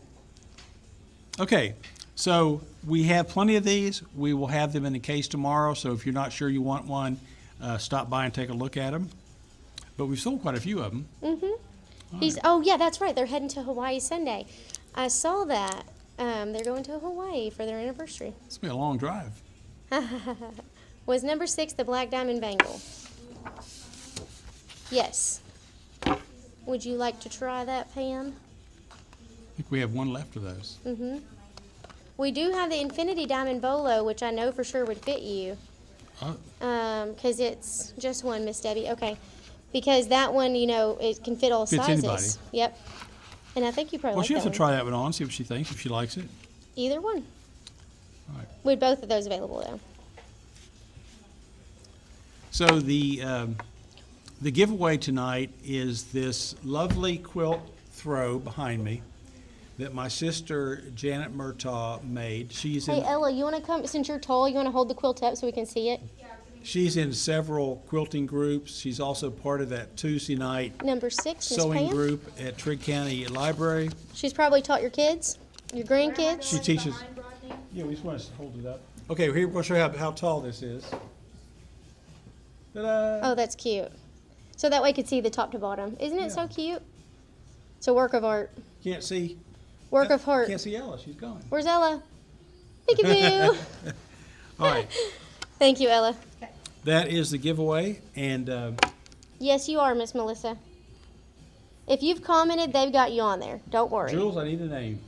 Okay, so we have plenty of these. We will have them in the case tomorrow, so if you're not sure you want one, stop by and take a look at them. But we've sold quite a few of them. Mm-hmm. Oh, yeah, that's right. They're heading to Hawaii Sunday. I saw that. They're going to Hawaii for their anniversary. It's been a long drive. Was number 6 the Black Diamond Bangle? Yes. Would you like to try that, Pam? I think we have one left of those. Mm-hmm. We do have the Infinity Diamond Bolo, which I know for sure would fit you. Oh, Because it's just one, Miss Debbie. Okay. Because that one, it can fit all Fits sizes. anybody. Yep. And I think you probably well, like she that has to one. try that one on, see what she thinks, if she likes it. Either one. All right. With both of those available, though. So the giveaway tonight is this lovely quilt throw behind me that my sister Janet Murtaugh made. She's Hey, in Ella, you want to come? Since you're tall, you want to hold the quilt up so we can see it? she's in several quilting groups. She's also part of that Tuesday night Number 6, Miss sewing Pam. group at Trigg County Library. She's probably taught your kids, your grandkids. She teaches. Yeah, we just want to hold it up. Okay, here we'll show you how tall this is. Ta-da! Oh, that's cute. So that way you could see the top to bottom. Isn't it so cute? It's a work of art. Can't see. Work of heart. Can't see Ella. She's gone. Where's Ella? Peekaboo. All right. Thank you, Ella. That is the giveaway, and Yes, you are, Miss Melissa. If you've commented, they've got you on there. Don't worry. Jules, I need a name.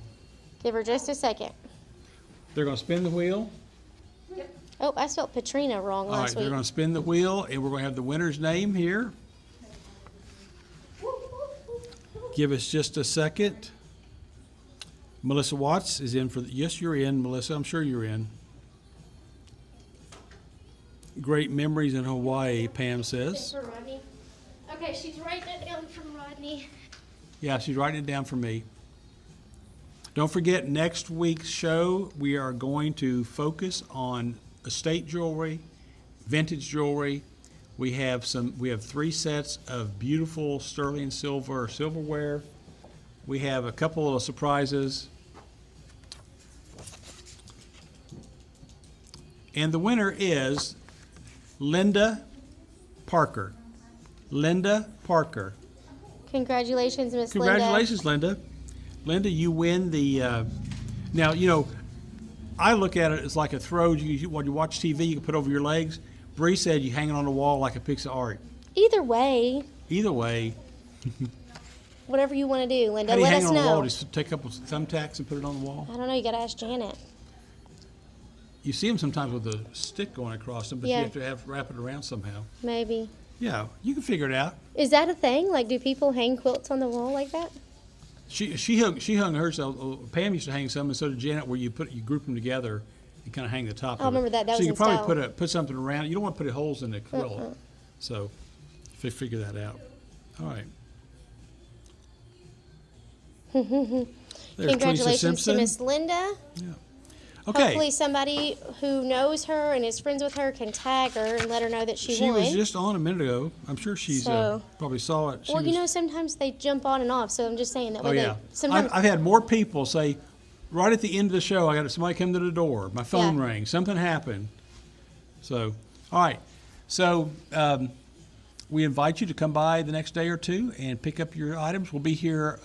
Give her just a second. They're going to spin the wheel. Oh, I spelled Patrina wrong All right, last they're week. going to spin the wheel, and we're going to have the winner's name here. Give us just a second. Melissa Watts is in for yes, you're in, Melissa. I'm sure you're in. Great memories in Hawaii, Pam It's says. for Rodney. Okay, she's writing it down from Rodney. Yeah, she's writing it down for me. Don't forget, next week's show, we are going to focus on estate jewelry, vintage jewelry. We have 3 sets of beautiful sterling silver silverware. We have a couple of surprises. And the winner is Linda Parker. Linda Parker. Congratulations, Miss Linda. Congratulations, Linda. Linda, you win the. Now, I look at it as like a throw. When you watch TV, you can put over your legs. Bree said you hang it on the wall like a piece of art. Either way, Either way, whatever you want to do, Linda, how do you let hang us it on the wall? know. Just take a couple thumbtacks and put it on the wall? I don't know. You got to ask Janet. You see them sometimes with a stick going across them, but Yeah. you have to wrap it around somehow. Maybe. Yeah, you can figure it out. Is that a thing? Like, do people hang quilts on the wall like that? She hung hers. Pam used to hang some, and so did Janet, where you group them together and kind of hang the top. I remember that. That so was you in could probably style. put something around. You don't want to put holes in the quilt, so figure that out. All right. There's Teresa Congratulations to Simpson. Miss Linda. Yeah. Okay. Hopefully somebody who knows her and is friends with her can tag her and let her know that she won. was just on a minute ago. I'm sure she's So- probably saw it. She Well, you was- know, sometimes they jump on and off, so I'm just saying that Oh way yeah. they sometimes I've had more people say, right at the end of the show, I got somebody come to the door. My phone Yeah. rang. Something happened. So, all right. So we invite you to come by the next day or two and pick up your items. We'll be here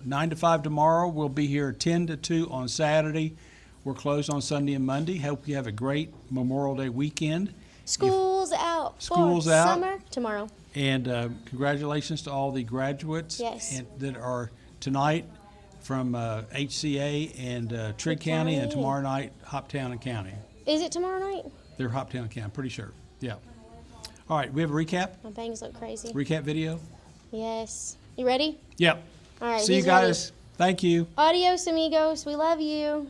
9 to 5 tomorrow. We'll be here 10 to 2 on Saturday. We're closed on Sunday and Monday. Hope you have a great Memorial Day weekend. school's out School's for out. summer tomorrow. And congratulations to all the graduates Yes. that are tonight from HCA and Trigg County, and County. tomorrow night, Hoptown and County. Is it tomorrow night? They're Hoptown and County, I'm pretty sure. Yeah. All right, we have a recap My bangs look crazy. video? Yes. You ready? Yep. All right. See you he's ready. guys. Thank you. Adios, amigos. We love you.